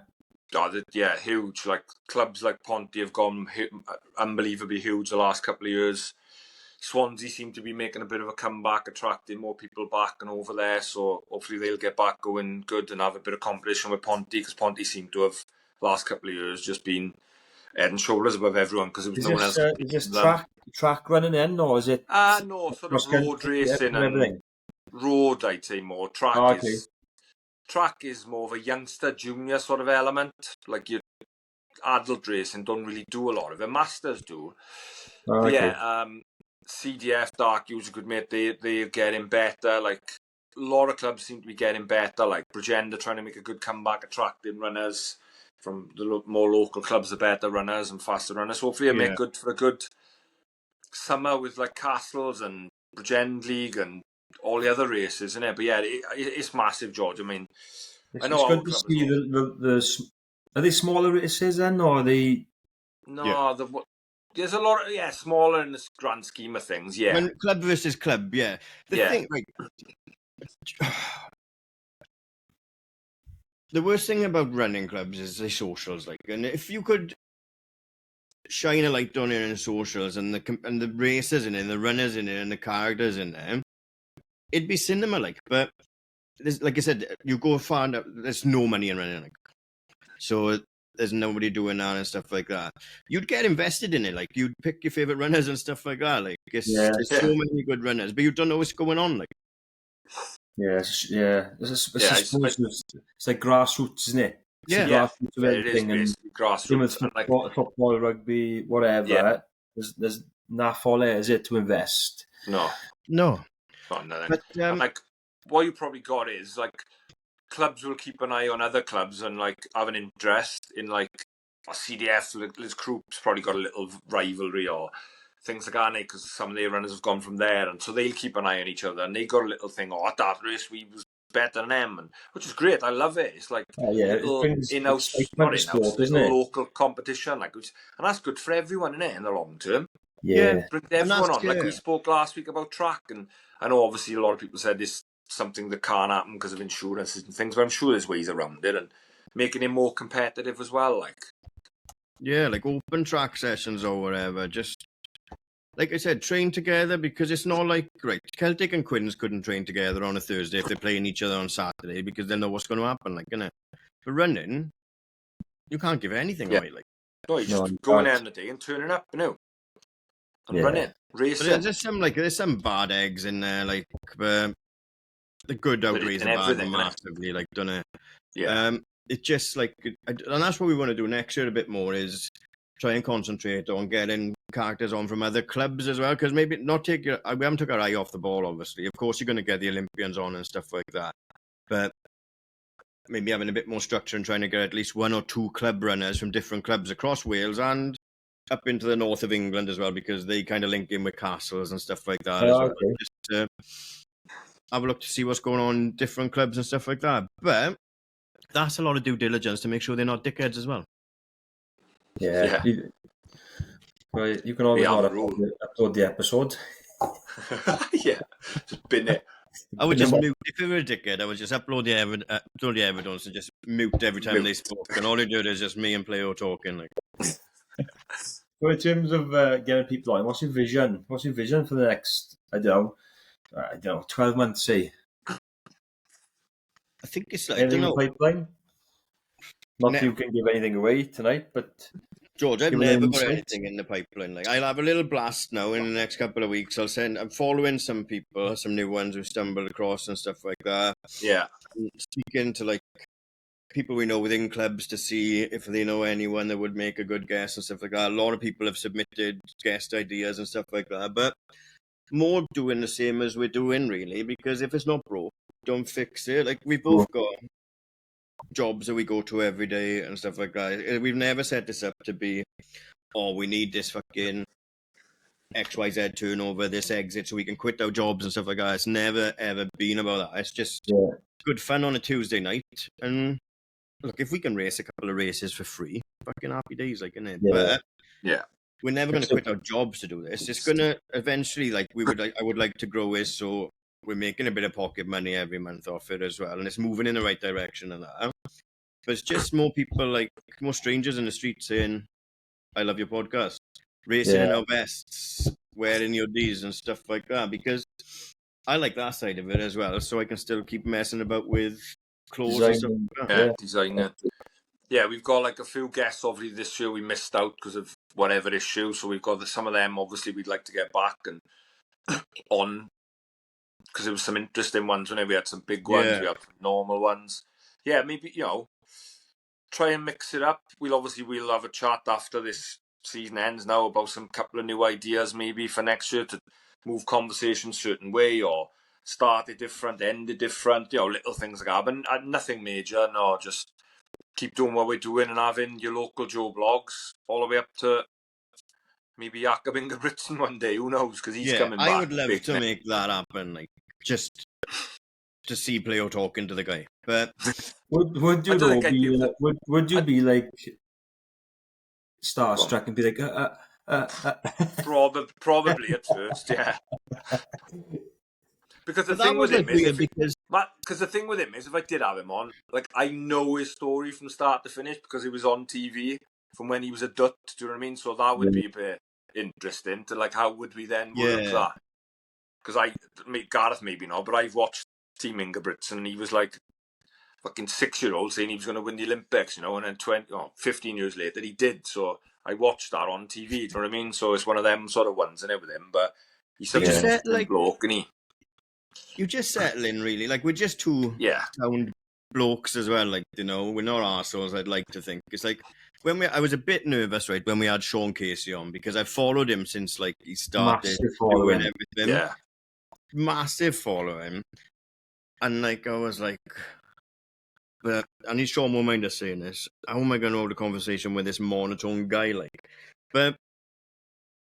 Speaker 1: Oh, yeah, huge. Like, clubs like Ponty have gone unbelievably huge the last couple of years. Swansea seem to be making a bit of a comeback, attracting more people back and over there, so hopefully they'll get back going good and have a bit of competition with Ponty, because Ponty seem to have, last couple of years, just been head and shoulders above everyone, because there was no one else.
Speaker 2: Is this track running in, or is it?
Speaker 1: No, sort of road racing and everything. Road, I'd say more. Track is more of a youngster, junior sort of element. Like your adult racing don't really do a lot of it. Masters do. CDF, Dark Use, a good mate, they're getting better. Like, a lot of clubs seem to be getting better. Like Brigenda trying to make a good comeback, attracting runners from the more local clubs, the better runners and faster runners. Hopefully it'll make good for a good summer with like Castles and Bridgend League and all the other races, isn't it? But yeah, it's massive, George. I mean, I know
Speaker 2: it's good to see the are they smaller races then, or are they?
Speaker 1: No, there's a lot of, smaller in the grand scheme of things, yeah.
Speaker 3: When club versus club, The thing, like, the worst thing about running clubs is the socials, like, and if you could shine a light on it in socials and the races in it, and the runners in it, and the characters in there, it'd be cinema, like. But like I said, you go far enough, there's no money in running, like, so there's nobody doing that and stuff like that. You'd get invested in it, like you'd pick your favorite runners and stuff like that. Like, there's so many good runners, but you don't know what's going on, like.
Speaker 2: It's like grassroots, isn't it? It's grassroots of everything, and grassroots. Football, rugby, whatever. Yeah. There's naff all there, is it, to invest?
Speaker 1: No.
Speaker 2: Not
Speaker 1: nothing. But, like, what you probably got is like clubs will keep an eye on other clubs and like have an interest in like CDF. Liz Croup's probably got a little rivalry or things like that, because some of their runners have gone from there, and so they'll keep an eye on each other, and they got a little thing. Oh, at that race we was better than them, and which is great. I love it. It's like little in-house, not in-house, local competition, like, and that's good for everyone, isn't it, in the long term?
Speaker 2: Yeah,
Speaker 1: bring everyone on. Like we spoke last week about track, and I know obviously a lot of people said this something that can't happen because of insurances and things, but I'm sure there's ways around it and making it more competitive as well. Like,
Speaker 3: like open track sessions or whatever, just like I said, train together, because it's not like, right, Celtic and Quins couldn't train together on a Thursday if they're playing each other on Saturday, because they know what's going to happen, like, innit? But running, you can't give anything away, like.
Speaker 1: No, you just
Speaker 2: you
Speaker 1: go in
Speaker 2: can't.
Speaker 1: there in the day and turning up, and
Speaker 2: Yeah.
Speaker 1: running,
Speaker 3: But
Speaker 1: racing.
Speaker 3: there's some bad eggs in there, like, the good outweighs the bad
Speaker 1: everything, innit?
Speaker 3: massively, like, don't it?
Speaker 1: Yeah.
Speaker 3: It's just like, and that's what we want to do next year a bit more, is try and concentrate on getting characters on from other clubs as well, because maybe not we haven't took our eye off the ball, obviously. Of course, you're going to get the Olympians on and stuff like that, but maybe having a bit more structure and trying to get at least one or two club runners from different clubs across Wales and up into the north of England as well, because they kind of link in with castles and stuff like that as well.
Speaker 2: Okay.
Speaker 3: Just have a look to see what's going on in different clubs and stuff like that. But that's a lot of due diligence to make sure they're not dickheads as well.
Speaker 2: Yeah. You can always not upload the episode.
Speaker 1: Yeah, just bin it.
Speaker 3: I would just mute. If you were a dickhead, I would just upload the evidence and just mute every time they spoke. And all you do is just me and Playo talking. Like.
Speaker 2: So in terms of getting people on, what's your vision? What's your vision for the next, I don't know, 12 months, say?
Speaker 3: I think it's like,
Speaker 2: Anything in the pipeline? Not that you can give anything away tonight, but
Speaker 3: George, I've never got anything in the pipeline. Like, I'll have a little blast now in the next couple of weeks. I'm following some people, some new ones who stumbled across and stuff like that.
Speaker 1: Yeah.
Speaker 3: Speaking to like people we know within clubs to see if they know anyone that would make a good guest and stuff like that. A lot of people have submitted guest ideas and stuff like that, but more doing the same as we're doing, really, because if it's not broke, don't fix it. Like, we've both got jobs that we go to every day and stuff like that. We've never set this up to be, oh, we need this fucking XYZ turnover, this exit, so we can quit our jobs and stuff like that. It's never, ever been about that. It's just good fun on a Tuesday night. And look, if we can race a couple of races for free, fucking happy days, like, innit?
Speaker 2: Yeah.
Speaker 3: But we're never going to quit our jobs to do this. It's going to eventually, like, I would like to grow this, so we're making a bit of pocket money every month off it as well, and it's moving in the right direction and that. But it's just more people, like, more strangers in the street saying, I love your podcast. Racing in our vests, wearing your Ds and stuff like that, because I like that side of it as well, so I can still keep messing about with clothes and stuff like that.
Speaker 1: Yeah, designer. Yeah, we've got like a few guests obviously this year we missed out because of whatever issue, so we've got some of them obviously we'd like to get back and on, because there was some interesting ones. We had some big ones, we had some normal ones. Yeah, maybe, try and mix it up. We'll have a chat after this season ends now about some couple of new ideas maybe for next year to move conversations a certain way, or start it different, end it different, little things like that. But nothing major, no, just keep doing what we're doing and having your local Joe blogs all the way up to maybe Jakob Ingebrigtsen one day. Who knows? Because he's coming back.
Speaker 3: I would love to make that happen, like, just to see Playo talking to the guy. But
Speaker 2: would you be like starstruck and be like,
Speaker 1: Probably at first, yeah. Because the thing with him is, if I did have him on, like, I know his story from start to finish because he was on TV from when he was a Dut. Do you know what I mean? So that would be a bit interesting to, like, how would we then work that? Because Gareth maybe not, but I've watched Team Ingebrigtsen and he was like fucking 6-year-old saying he was going to win the Olympics, and then 15 years later he did. So I watched that on TV. Do you know what I mean? So it's one of them sort of ones, and with him, but he's such a interesting bloke, and
Speaker 3: you just settle in, really. Like, we're just two sound blokes as well. Like, we're not arseholes, I'd like to think. It's like, I was a bit nervous, right, when we had Sean Casey on, because I've followed him since, like, he started doing everything.
Speaker 1: Yeah.
Speaker 3: Massive following. And, like, I was like, but I need Sean more mind of saying this. How am I going to hold a conversation with this monotone guy, like? But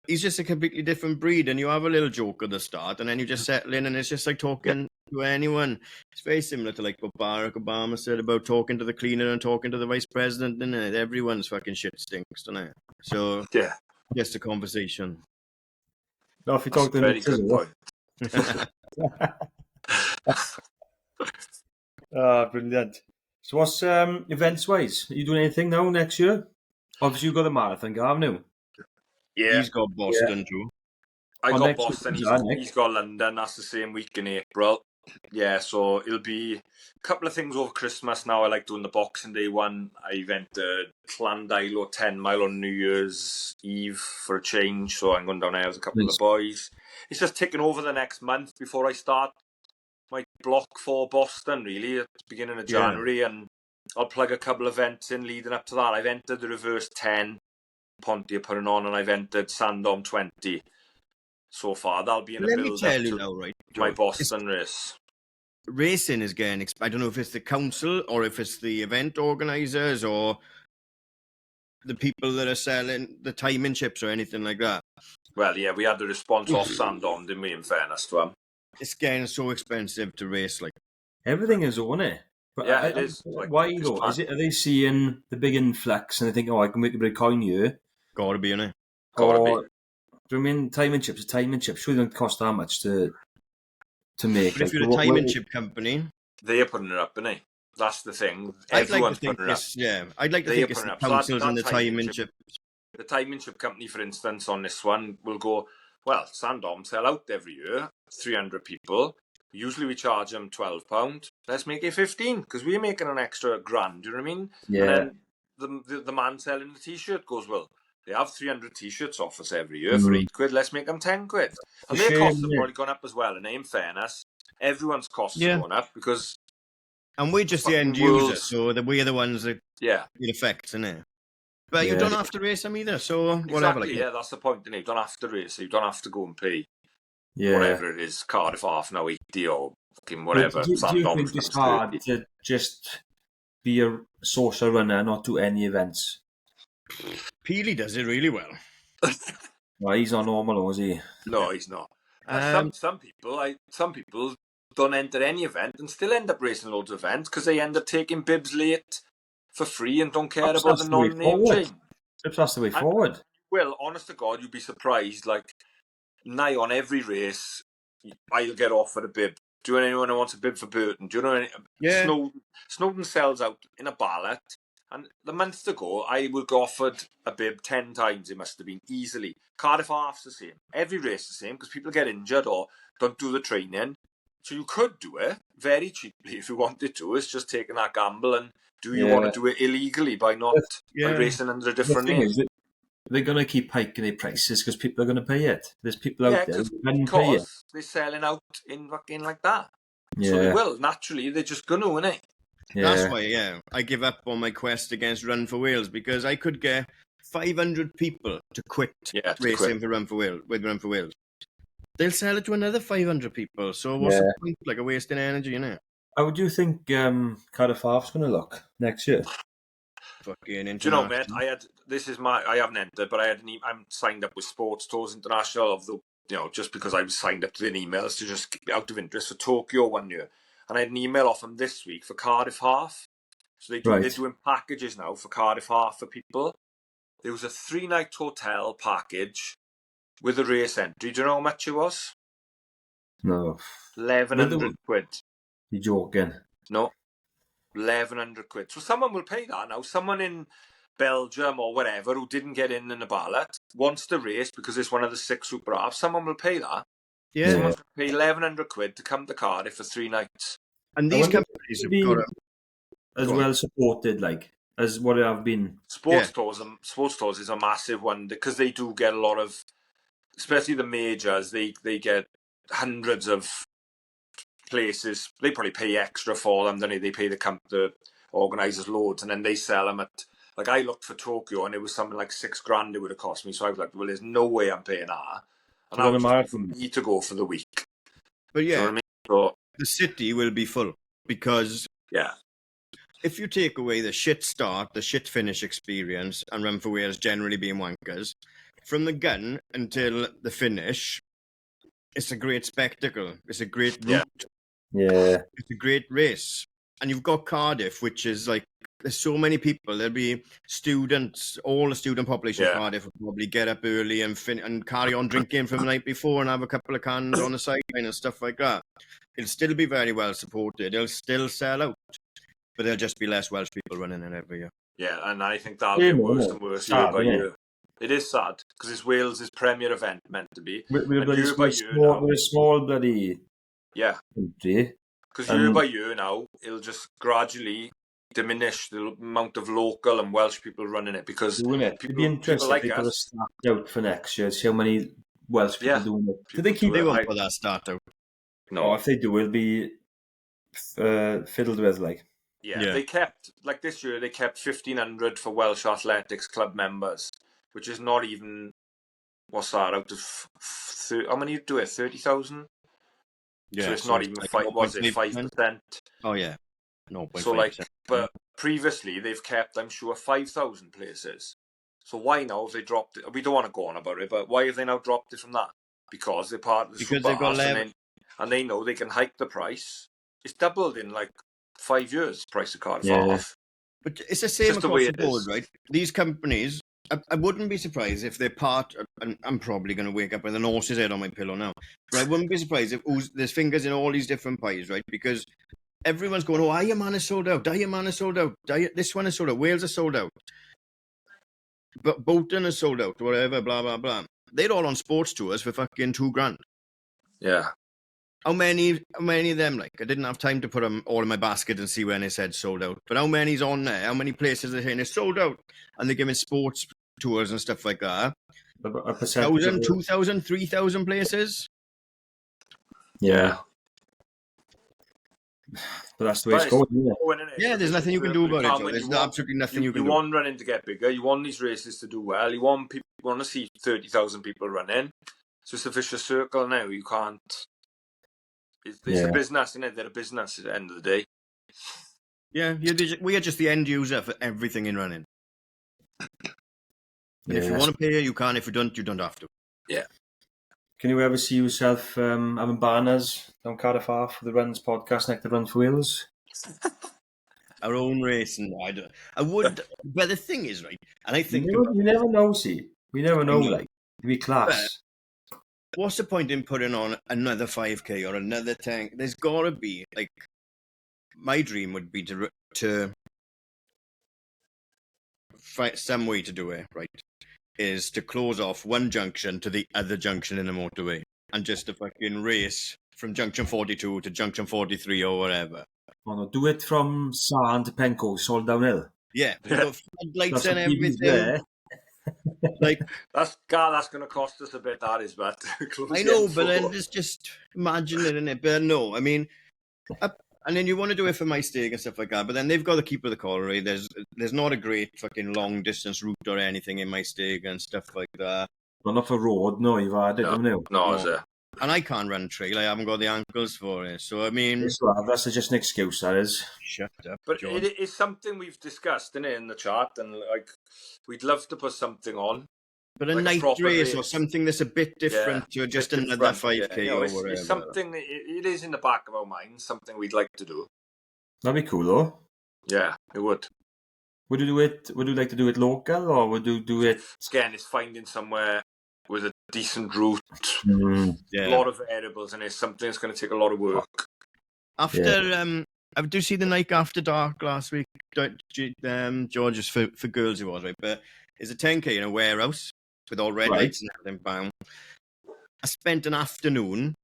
Speaker 3: he's just a completely different breed, and you have a little joke at the start, and then you just settle in, and it's just like talking to anyone. It's very similar to, like, what Barack Obama said about talking to the cleaner and talking to the vice president, isn't it? Everyone's fucking shit stinks, doesn't it? So, just a conversation.
Speaker 2: No, if you talk to
Speaker 1: very good point.
Speaker 2: Brilliant. So what's events-wise? Are you doing anything now next year? Obviously, you've got the marathon, haven't you?
Speaker 1: Yeah.
Speaker 3: He's got Boston too.
Speaker 1: I got
Speaker 2: next
Speaker 1: Boston.
Speaker 2: week,
Speaker 1: He's got London. That's the same week in April. Yeah, so it'll be a couple of things over Christmas now. I like doing the Boxing Day one. I've entered Llandilo 10 mile on New Year's Eve for a change. So I'm going down there with a couple of boys. It's just taking over the next month before I start my block for Boston, really, at the beginning of January. And I'll plug a couple of events in leading up to that. I've entered the Reverse 10, Ponty are putting on, and I've entered Sandom 20. So far, that'll be in a build-up to my Boston race.
Speaker 3: Racing is getting, I don't know if it's the council or if it's the event organisers or the people that are selling the timing chips or anything like that.
Speaker 1: Well, yeah, we had the response off Sandom, didn't we, in fairness to them?
Speaker 3: It's getting so expensive to race. Like
Speaker 2: everything is on it. But
Speaker 1: yeah, it is.
Speaker 2: Why though? Are they seeing the big influx and they think, I can make a bit of coin here?
Speaker 3: Gotta be in it.
Speaker 1: Gotta be.
Speaker 2: Do you mean timing chips are timing chips? Surely they don't cost that much to make.
Speaker 3: But if you're a timing chip company,
Speaker 1: they're putting it up, innit? That's the thing.
Speaker 3: Everyone's putting it up. Yeah, I'd like to think it's the councils and the timing chip.
Speaker 1: The timing chip company, for instance, on this one will go, well, Sandom sell out every year, 300 people. Usually we charge them £12. Let's make it 15 because we're making an extra grand. Do you know what I mean?
Speaker 2: Yeah.
Speaker 1: And then the man selling the T-shirt goes, well, they have 300 T-shirts off us every year for £8. Let's make them £10. And their costs have probably gone up as well. And in fairness, everyone's costs have gone up because.
Speaker 3: And we're just the end user, so we're the ones that it affects, isn't it? But you don't have to race them either, so whatever.
Speaker 1: Exactly, that's the point, innit? You don't have to race, you don't have to go and pay whatever it is, Cardiff half now, 80 or fucking whatever.
Speaker 2: Do you think it's hard to just be a social runner and not do any events?
Speaker 3: Peely does it really well.
Speaker 2: Well, he's not normal, is he?
Speaker 1: No, he's not. Some people don't enter any event and still end up racing loads of events because they end up taking bibs late for free and don't care about the non-name change.
Speaker 2: That's the way forward.
Speaker 1: Well, honest to God, you'd be surprised. Like, nigh on every race, I'll get offered a bib. Do you know anyone who wants a bib for Burton? Do you know any? Snowden sells out in a ballot. And the month ago, I was offered a bib 10 times. It must have been easily. Cardiff half's the same. Every race the same because people get injured or don't do the training. So you could do it very cheaply if you wanted to. It's just taking that gamble. And do you want to do it illegally by not by racing under a different name?
Speaker 2: They're going to keep hiking their prices because people are going to pay it. There's people out there who can pay it.
Speaker 1: They're selling out in fucking like that.
Speaker 2: Yeah.
Speaker 1: So they will. Naturally, they're just going to, innit?
Speaker 3: Yeah. That's why, I give up on my quest against Run for Wales because I could get 500 people to quit racing for Run for Wales. They'll sell it to another 500 people. So what's the point? Like a wasting energy, innit?
Speaker 2: How do you think Cardiff Half's going to look next year?
Speaker 3: Fucking
Speaker 1: do you know, mate? I haven't entered, but I'm signed up with Sports Tours International. Although, just because I was signed up to an emails to just out of interest for Tokyo one year, and I had an email off them this week for Cardiff Half. So they're doing packages now for Cardiff Half for people. There was a 3-night hotel package with a race entry. Do you know how much it was?
Speaker 2: No.
Speaker 1: 1,100 quid.
Speaker 2: You're joking.
Speaker 1: No. 1,100 quid. So someone will pay that now. Someone in Belgium or whatever who didn't get in the ballot wants to race because it's one of the 6 super halves. Someone will pay that.
Speaker 3: Yeah.
Speaker 1: Someone's going to pay 1,100 quid to come to Cardiff for 3 nights.
Speaker 3: And these companies have got
Speaker 2: as well supported, like as what it have been.
Speaker 1: Sports Tours is a massive one because they do get a lot of, especially the majors. They get hundreds of places. They probably pay extra for them, don't they? They pay the organisers loads, and then they sell them at. Like I looked for Tokyo, and it was something like $6,000 it would have cost me. So I was like, well, there's no way I'm paying that. And I was need to go for the week.
Speaker 3: But
Speaker 1: you know what I mean? So
Speaker 3: the city will be full because if you take away the shit start, the shit finish experience, and Run for Wales generally being wankers, from the gun until the finish, it's a great spectacle. It's a great route.
Speaker 2: Yeah.
Speaker 3: It's a great race. And you've got Cardiff, which is like, there's so many people. There'll be students, all the student population of Cardiff will probably get up early and carry on drinking from the night before and have a couple of cans on the sideline and stuff like that. It'll still be very well supported. It'll still sell out. But there'll just be less Welsh people running it every year.
Speaker 1: Yeah, and I think that'll get worse and worse year by year. It is sad because it's Wales' premier event meant to be.
Speaker 2: We're
Speaker 1: And year by year now,
Speaker 2: a small bloody
Speaker 1: yeah,
Speaker 2: country.
Speaker 1: because year by year now, it'll just gradually diminish the amount of local and Welsh people running it because
Speaker 2: It'd be interesting
Speaker 1: like
Speaker 2: if they put a
Speaker 1: us.
Speaker 2: start out for next year. See how many Welsh people doing it. Do they keep?
Speaker 3: They won't put that start out.
Speaker 1: No,
Speaker 2: if they do, it'll be fiddled with. Like,
Speaker 1: yeah, they kept like this year. They kept 1,500 for Welsh Athletics Club members, which is not even what's that out of how many do it? 30,000.
Speaker 3: Yeah,
Speaker 1: so it's not even
Speaker 3: like
Speaker 1: 5%.
Speaker 3: Oh yeah, no.
Speaker 1: So like, but previously they've kept, I'm sure, 5,000 places. So why now have they dropped it? We don't want to go on about it, but why have they now dropped it from that? Because they're part of the
Speaker 3: because
Speaker 1: Super
Speaker 3: they've got
Speaker 1: Arse and they know they can hike the price. It's doubled in like 5 years. Price of Cardiff half.
Speaker 3: But it's the same across the board, right? These companies, I wouldn't be surprised if they're part, and I'm probably going to wake up with an horse's head on my pillow now, but I wouldn't be surprised if there's fingers in all these different pies, right? Because everyone's going, oh, Ironman is sold out, Ironman is sold out, this one is sold out, Wales is sold out, but Bolton is sold out, whatever, blah, blah, blah. They're all on sports tours for fucking $2,000.
Speaker 1: Yeah.
Speaker 3: How many of them, like, I didn't have time to put them all in my basket and see when it said sold out, but how many's on there? How many places are saying it's sold out? And they're giving sports tours and stuff like that. 1,000, 2,000, 3,000 places?
Speaker 2: Yeah. But that's the way it's going, isn't it?
Speaker 3: Yeah, there's nothing you can do about it. There's absolutely nothing you can do.
Speaker 1: You want running to get bigger. You want these races to do well. You want to see 30,000 people running. So it's a vicious circle now. You can't. It's a business, isn't it? They're a business at the end of the day.
Speaker 3: Yeah, we are just the end user for everything in running. And if you want to pay, you can. If you don't have to.
Speaker 1: Yeah.
Speaker 2: Can you ever see yourself having banners on Cardiff Half for the Runs podcast next to Run for Wales?
Speaker 3: Our own race, and I would. But the thing is, right, and I think
Speaker 2: you never know. See, we never know. Like, to be class.
Speaker 3: But what's the point in putting on another 5K or another 10? There's got to be, like, my dream would be to find some way to do it, right, is to close off one junction to the other junction in the motorway and just a fucking race from junction 42 to junction 43 or whatever.
Speaker 2: Oh, no, do it from Sarn to Pencoes, all downhill.
Speaker 3: Yeah, lights and everything. Like
Speaker 1: that's going to cost us a bit. That is, but
Speaker 3: I know, but then just imagine it in it. But no, I mean, and then you want to do it for my stake and stuff like that. But then they've got to keep with the colliery. There's not a great fucking long distance route or anything in my stake and stuff like that.
Speaker 2: Well, not for road. No, you've had it, haven't you?
Speaker 1: No, is it?
Speaker 3: And I can't run trail. I haven't got the ankles for it. So I mean,
Speaker 2: that's just an excuse. That is.
Speaker 3: Shut up.
Speaker 1: But
Speaker 3: George.
Speaker 1: it is something we've discussed in the chat, and like we'd love to put something on.
Speaker 3: But a night race or something that's a bit different to just another 5K or whatever.
Speaker 1: It's something. It is in the back of our minds. Something we'd like to do.
Speaker 2: That'd be cool, though.
Speaker 1: Yeah, it would.
Speaker 2: Would you do it? Would you like to do it local, or would you do it?
Speaker 1: Again, it's finding somewhere with a decent route.
Speaker 3: Yeah.
Speaker 1: A lot of variables, and it's something that's going to take a lot of work.
Speaker 3: After I do see the Nike After Dark last week. George's for girls it was, right? But it's a 10K in a warehouse with all red lights and everything. Bang. I spent an afternoon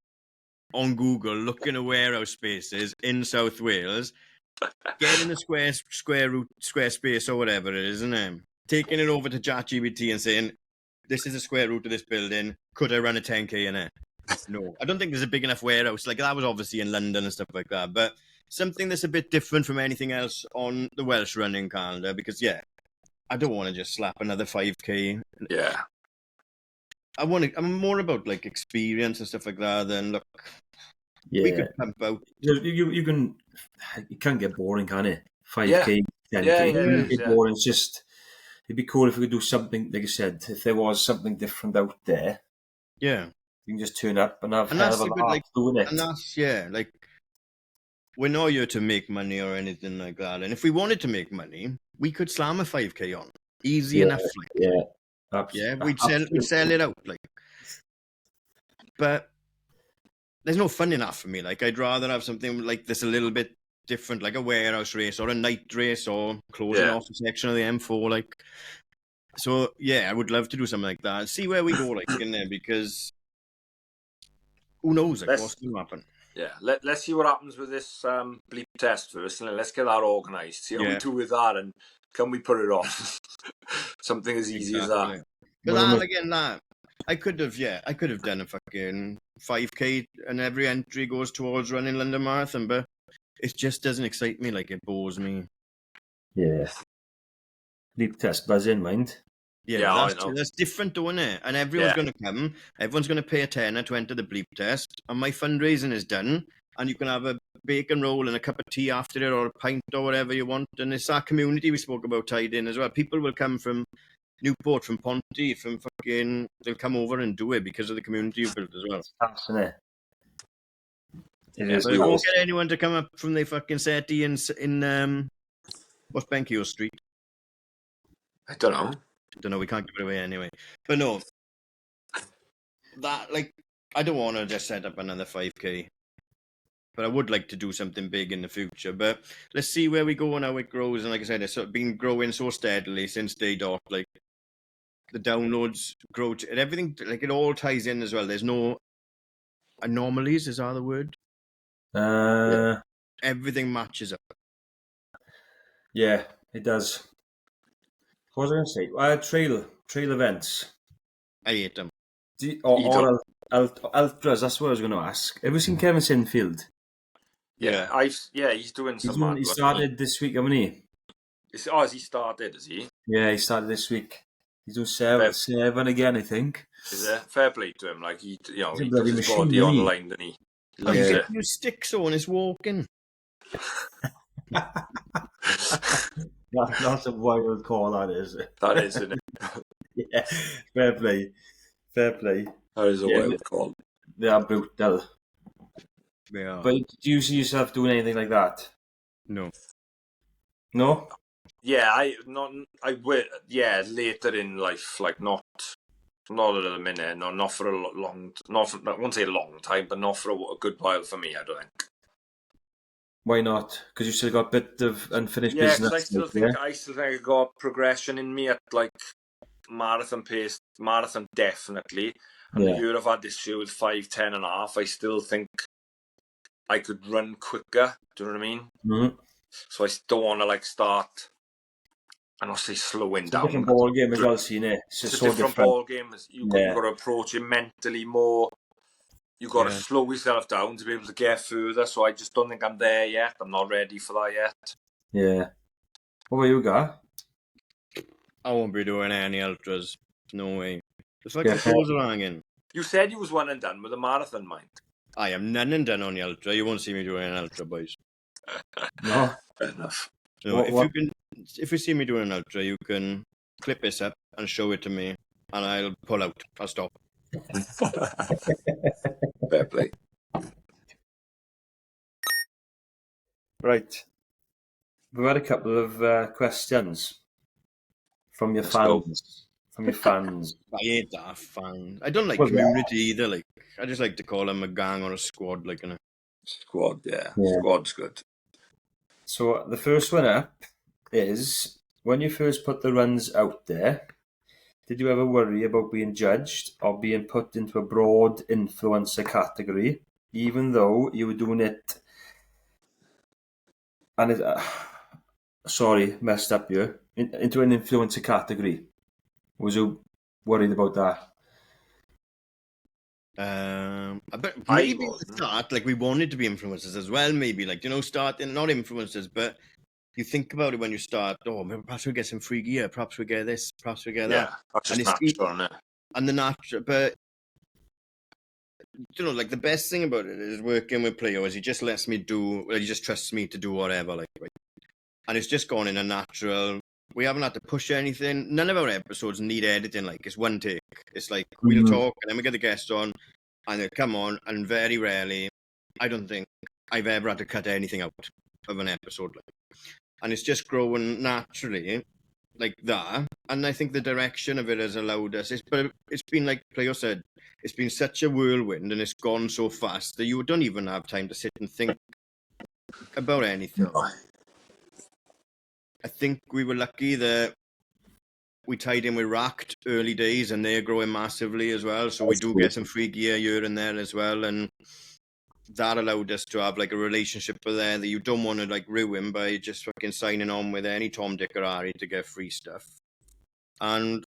Speaker 3: on Google looking at warehouse spaces in South Wales, getting a square space or whatever it is, isn't it? Taking it over to ChatGPT and saying, this is a square root of this building. Could I run a 10K in it? No. I don't think there's a big enough warehouse. Like, that was obviously in London and stuff like that. But something that's a bit different from anything else on the Welsh running calendar. Because, I don't want to just slap another 5K.
Speaker 1: Yeah.
Speaker 3: I'm more about, like, experience and stuff like that. Then, look, we could pump out.
Speaker 2: You can't get boring, can it? 5K, 10K. It get boring. It's just... It'd be cool if we could do something, like I said, if there was something different out there.
Speaker 3: Yeah.
Speaker 2: You can just turn up and have hell of a laugh doing it.
Speaker 3: And that's, like, we're not here to make money or anything like that. And if we wanted to make money, we could slam a 5K on. Easy enough. Like.
Speaker 2: Yeah.
Speaker 3: We'd sell it out. Like. But there's no fun enough for me. Like, I'd rather have something like this a little bit different, like a warehouse race or a night race or closing off a section of the M4. Like, So yeah, I would love to do something like that. See where we go, like in there, because who knows, like what's going to happen.
Speaker 1: Yeah, let's see what happens with this bleep test first, and let's get that organised. See how we do with that, and can we put it on? Something as easy as that.
Speaker 3: Because again, I could have done a fucking 5K, and every entry goes towards running London Marathon, but it just doesn't excite me. Like, it bores me.
Speaker 2: Yeah. Bleep test, buzz in, mind.
Speaker 3: Yeah, that's different, though, isn't it? And everyone's going to come. Everyone's going to pay a tenner to enter the bleep test, and my fundraising is done. And you can have a bacon roll and a cup of tea after it, or a pint, or whatever you want. And it's our community we spoke about tied in as well. People will come from Newport, from Ponty, from fucking... They'll come over and do it because of the community you've built as well.
Speaker 2: That's it.
Speaker 3: But I won't get anyone to come up from the fucking SETI in what's Benkios Street?
Speaker 1: I don't know.
Speaker 3: We can't give it away anyway. But no, that, like, I don't want to just set up another 5K. But I would like to do something big in the future. But let's see where we go and how it grows. And like I said, it's been growing so steadily since day dot. Like, the downloads grow, and everything, like, it all ties in as well. There's no anomalies, is that the word? Everything matches up.
Speaker 2: Yeah, it does. What was I going to say? Trail events.
Speaker 3: I hate them.
Speaker 2: Or ultras, that's what I was going to ask. Have you seen Kevin Sinfield?
Speaker 1: Yeah, he's doing some.
Speaker 2: He started this week, haven't he?
Speaker 1: Has he started? Is he?
Speaker 2: Yeah, he started this week. He's doing seven again, I think.
Speaker 1: Is it? Fair play to him. Like, he puts his
Speaker 2: machine,
Speaker 1: body online, and he loves it.
Speaker 3: You stick so and it's walking.
Speaker 2: That's a wild call, that is.
Speaker 1: That is, isn't it?
Speaker 2: Yeah, fair play.
Speaker 1: That is a wild call.
Speaker 2: They are brutal.
Speaker 3: Yeah.
Speaker 2: But do you see yourself doing anything like that?
Speaker 3: No.
Speaker 2: No?
Speaker 1: Yeah, I will. Yeah, later in life, like not at the minute. No, not for a long. Not for, I won't say a long time, but not for a good while for me. I don't think.
Speaker 2: Why not? Because you still got a bit of unfinished
Speaker 1: business.
Speaker 2: Yeah,
Speaker 1: because I still think I got progression in me at, like, marathon pace. Marathon definitely. And the year I've had this year with 5:10 and a half, I still think I could run quicker. Do you know what I mean?
Speaker 2: Mm-hmm.
Speaker 1: So I don't want to, like, start. I don't say slowing down.
Speaker 2: It's a different ball game as well, seeing it. It's
Speaker 1: a different ball game. You've got to approach it mentally more. You've got to slow yourself down to be able to get further. So I just don't think I'm there yet. I'm not ready for that yet.
Speaker 2: Yeah. What about you, Gareth?
Speaker 3: I won't be doing any ultras. No way. It's like the clothes are hanging.
Speaker 1: You said you was one and done with a marathon, mind.
Speaker 3: I am none and done on the ultra. You won't see me doing an ultra, boys.
Speaker 2: No.
Speaker 1: Fair enough.
Speaker 3: So if you see me doing an ultra, you can clip this up and show it to me, and I'll pull out. I'll stop.
Speaker 1: Fair play.
Speaker 2: Right. We've had a couple of questions from your fans. From your fans.
Speaker 3: I hate that fan. I don't like community either. Like, I just like to call them a gang or a squad. Like, in a
Speaker 1: squad, yeah. Squad's good.
Speaker 2: So the first one up is, when you first put the runs out there, did you ever worry about being judged or being put into a broad influencer category, even though you were doing it? And messed up here. Into an influencer category. Was you worried about that?
Speaker 3: But maybe at the start, like, we wanted to be influencers as well. Maybe, like, starting not influencers, but you think about it when you start. Oh, maybe perhaps we get some free gear. Perhaps we get this. Perhaps we get that.
Speaker 1: That's just natural, isn't it?
Speaker 3: And the natural, but like, the best thing about it is working with Pleo is he just lets me do. Well, he just trusts me to do whatever, like, right? And it's just gone in a natural. We haven't had to push anything. None of our episodes need editing. Like, it's one take. It's like, we'll talk, and then we get the guest on, and they'll come on, and very rarely, I don't think I've ever had to cut anything out of an episode. Like, and it's just growing naturally, like that. And I think the direction of it has allowed us. It's been, like Pleo said, it's been such a whirlwind, and it's gone so fast that you don't even have time to sit and think about anything. I think we were lucky that we tied in with Racked early days, and they're growing massively as well. So we do get some free gear here and there as well, and that allowed us to have like a relationship with there that you don't want to like ruin by just fucking signing on with any Tom, Dick, or Harry to get free stuff. And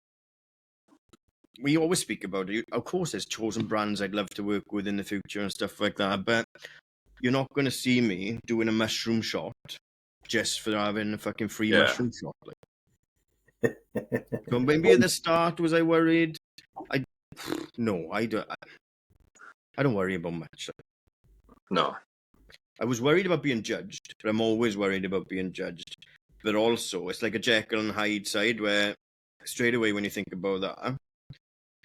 Speaker 3: we always speak about it. Of course, there's chosen brands I'd love to work with in the future and stuff like that, but you're not going to see me doing a mushroom shot just for having a fucking free mushroom shot. Like. So maybe at the start, was I worried? No, I don't worry about much.
Speaker 1: No.
Speaker 3: I was worried about being judged, but I'm always worried about being judged. But also, it's like a Jekyll and Hyde side where straight away when you think about that,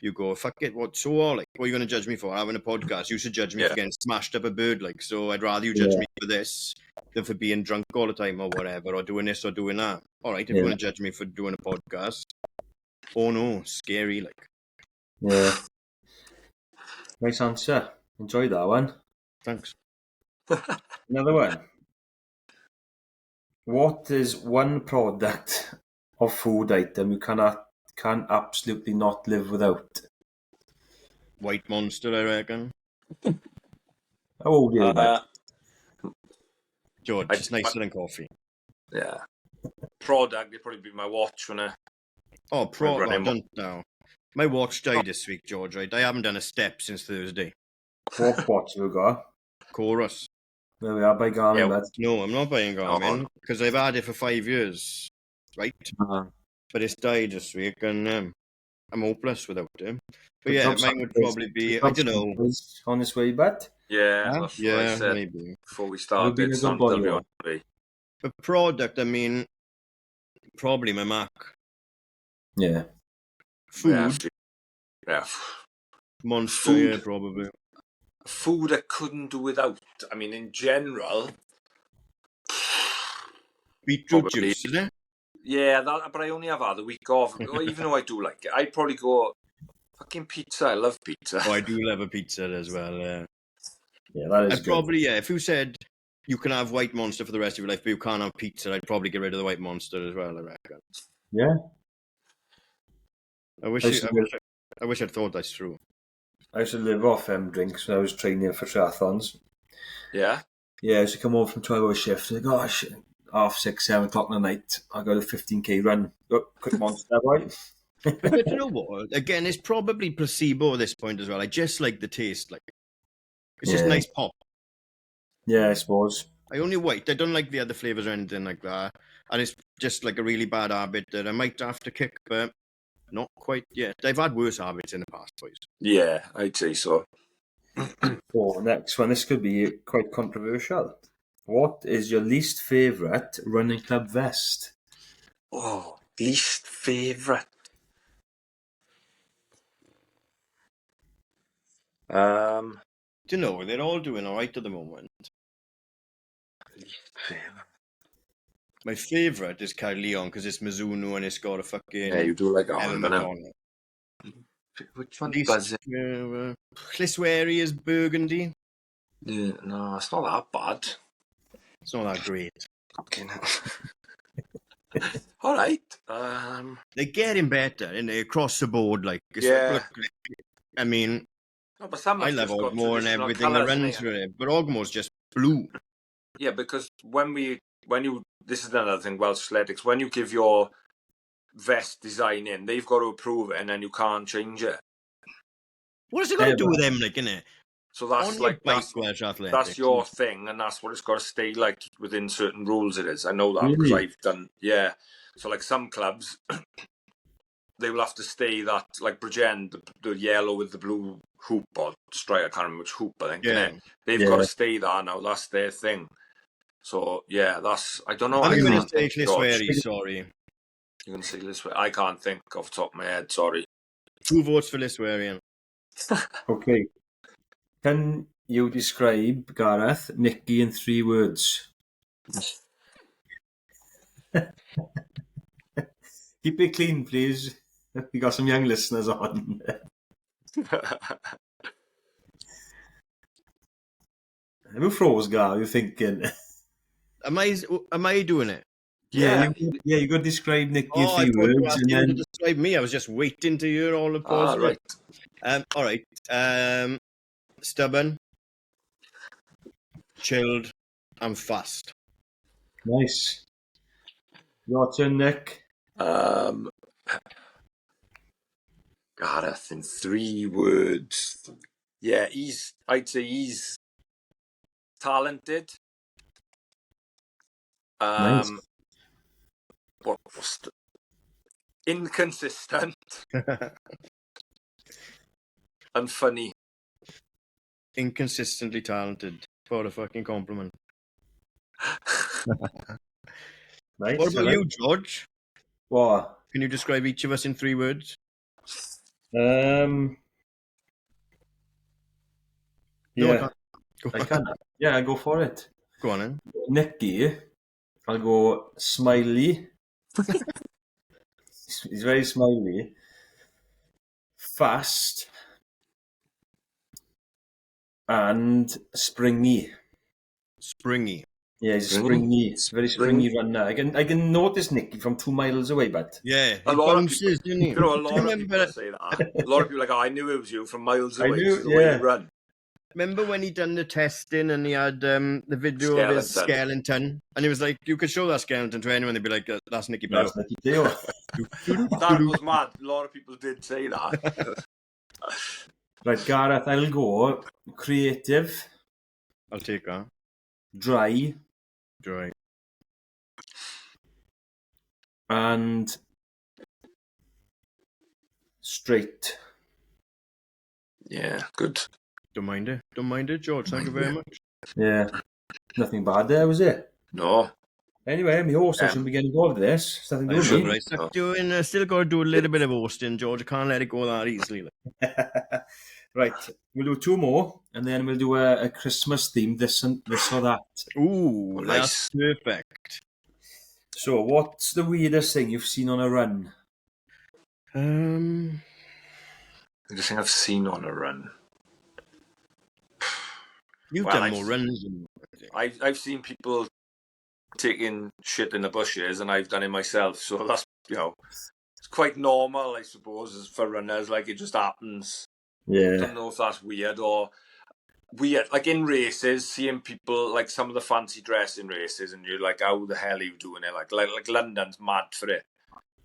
Speaker 3: you go, fuck it, what are you going to judge me for? Having a podcast, you should judge me for getting smashed up a bird, like, so I'd rather you judge me for this than for being drunk all the time or whatever, or doing this or doing that. All right, if you want to judge me for doing a podcast, oh no, scary, like.
Speaker 2: Yeah. Nice answer. Enjoyed that one.
Speaker 3: Thanks.
Speaker 2: Another one. What is one product or food item you can absolutely not live without?
Speaker 3: White Monster, I reckon.
Speaker 2: How old are you, mate?
Speaker 3: George, it's nicer than coffee.
Speaker 1: Yeah. Product, it'd probably be my watch, wouldn't it?
Speaker 3: Oh, don't now. My watch died this week, George, right? I haven't done a step since Thursday.
Speaker 2: What watch have you got?
Speaker 3: Chorus.
Speaker 2: There we are, by Garmin, mate.
Speaker 3: No, I'm not buying Garmin because I've had it for 5 years, right? But it's died this week, and I'm hopeless without it. But yeah, mine would probably be, I don't know.
Speaker 2: On his way, but
Speaker 1: yeah, that's what I said
Speaker 3: maybe.
Speaker 1: before we started. Santa be on the way.
Speaker 3: A product, I mean, probably my Mac.
Speaker 2: Yeah.
Speaker 3: Food.
Speaker 1: Yeah.
Speaker 3: Monster, yeah, probably.
Speaker 1: Food I couldn't do without. I mean, in general,
Speaker 3: beetroot juice, is it?
Speaker 1: Yeah, but I only have had a week off. Even though I do like it, I'd probably go fucking pizza. I love pizza.
Speaker 3: Oh, I do love a pizza as well. Yeah,
Speaker 2: that is
Speaker 3: I'd probably if you said you can have White Monster for the rest of your life, but you can't have pizza, I'd probably get rid of the White Monster as well. I reckon.
Speaker 2: Yeah.
Speaker 3: I wish I'd thought that's true.
Speaker 2: I used to live off drinks when I was training for triathlons.
Speaker 1: Yeah?
Speaker 2: Yeah, I used to come home from 12-hour shifts and go, 6, 7 o'clock in the night, I got a 15k run. Quick Monster, right?
Speaker 3: But you know what? Again, it's probably placebo at this point as well. I just like the taste. Like, it's just nice pop.
Speaker 2: Yeah, I suppose.
Speaker 3: I only white. I don't like the other flavours or anything like that. And it's just like a really bad habit that I might have to kick, but not quite yet. I've had worse habits in the past, boys.
Speaker 1: Yeah, I'd say so.
Speaker 2: So, next one. This could be quite controversial. What is your least favourite running club vest?
Speaker 1: Oh, least favourite.
Speaker 3: Do you know, they're all doing all right at the moment.
Speaker 1: Least favourite.
Speaker 3: My favourite is Kyle Leon because it's Mizuno and it's got a fucking...
Speaker 1: Yeah, you do like that
Speaker 3: element
Speaker 1: one,
Speaker 3: on it.
Speaker 1: Which one does it?
Speaker 3: Lisweri is burgundy.
Speaker 1: Yeah, no, it's not that bad.
Speaker 3: It's not that great.
Speaker 1: Okay. All right.
Speaker 3: They're getting better and across the board. Like, I mean,
Speaker 1: no, but some
Speaker 3: I love Ogmore and everything that runs through it, but Ogmore's just blue.
Speaker 1: Yeah, because this is another thing, Welsh Athletics, when you give your vest design in, they've got to approve it and then you can't change it.
Speaker 3: What is it going to do with them, like, innit?
Speaker 1: So that's that's your thing, and that's what it's got to stay like within certain rules. It is. I know that because I've done. Yeah. So like some clubs, they will have to stay that like Bridgend, the yellow with the blue hoop or stripe. I can't remember which hoop. I think.
Speaker 3: Yeah.
Speaker 1: They've got to stay there now. That's their thing. So yeah, that's. I don't know.
Speaker 3: I'm going to say Lisweri. Sorry.
Speaker 1: You're going to say Lisweri. I can't think off the top of my head. Sorry.
Speaker 3: 2 votes for Lisweri.
Speaker 2: Okay. Can you describe, Gareth, Niki in 3 words? Keep it clean, please. We got some young listeners on. Who froze, Gar? You thinking?
Speaker 3: Am I doing it?
Speaker 2: Yeah, you got to describe Niki in
Speaker 3: I
Speaker 2: 3
Speaker 3: thought you were
Speaker 2: words, and
Speaker 3: asking me to
Speaker 2: then
Speaker 3: describe me. I was just waiting to hear all the positive.
Speaker 1: right.
Speaker 3: All right. Stubborn, chilled, and fast.
Speaker 2: nice. Your turn, Nick.
Speaker 1: Gareth in 3 words. Yeah, I'd say he's talented.
Speaker 2: Nice.
Speaker 1: Inconsistent and funny.
Speaker 3: Inconsistently talented. What a fucking compliment.
Speaker 2: Nice.
Speaker 3: What about you, George?
Speaker 2: What?
Speaker 3: Can you describe each of us in 3 words? No, I
Speaker 2: Yeah,
Speaker 3: can't. Go
Speaker 2: I
Speaker 3: on.
Speaker 2: can. Yeah, I go for it.
Speaker 3: Go on, then.
Speaker 2: Niki, I'll go smiley. He's very smiley. Fast and springy.
Speaker 3: Springy.
Speaker 2: Yeah, he's a
Speaker 1: Springy?
Speaker 2: very springy runner. I can notice Niki from 2 miles away, but
Speaker 3: Yeah,
Speaker 1: A
Speaker 3: he
Speaker 1: lot of
Speaker 3: bounces,
Speaker 1: people,
Speaker 3: doesn't he?
Speaker 1: you know, a
Speaker 3: Do you
Speaker 1: lot of people
Speaker 3: remember,
Speaker 1: say that. A lot of people are like, oh, I knew it was you from miles
Speaker 2: I
Speaker 1: away.
Speaker 2: knew,
Speaker 1: Just the way you
Speaker 2: yeah.
Speaker 1: run.
Speaker 3: remember when he done the testing and he had the video of his skeleton? And he was like, you could show that skeleton to anyone, they'd be like, that's Niki Playo.
Speaker 2: That's Niki Playo.
Speaker 1: That was mad. A lot of people did say that.
Speaker 2: Right, Gareth, I'll go creative,
Speaker 3: I'll take that.
Speaker 2: dry,
Speaker 3: Right.
Speaker 2: and straight.
Speaker 1: Yeah, good.
Speaker 3: Don't mind it. Don't mind it, George. Thank you very much.
Speaker 2: Yeah, nothing bad there, was it?
Speaker 1: No.
Speaker 2: Anyway, I'm the host. I shouldn't be getting involved with this. It's nothing to do with me.
Speaker 3: Right. Doing, still got to do a little bit of hosting, George. I can't let it go that easily.
Speaker 2: Right, we'll do 2 more, and then we'll do a Christmas theme, this or that.
Speaker 3: Ooh,
Speaker 1: Nice.
Speaker 3: that's perfect.
Speaker 2: So, what's the weirdest thing you've seen on a run?
Speaker 1: The thing I've seen on a run.
Speaker 3: You've done more runs than
Speaker 1: I've seen people taking shit in the bushes, and I've done it myself. So that's, it's quite normal, I suppose, for runners. Like, it just happens. I
Speaker 2: Yeah.
Speaker 1: don't know if that's weird or weird. Like, in races, seeing people, like some of the fancy dressing races, and you're like, how the hell are you doing it? Like London's mad for it.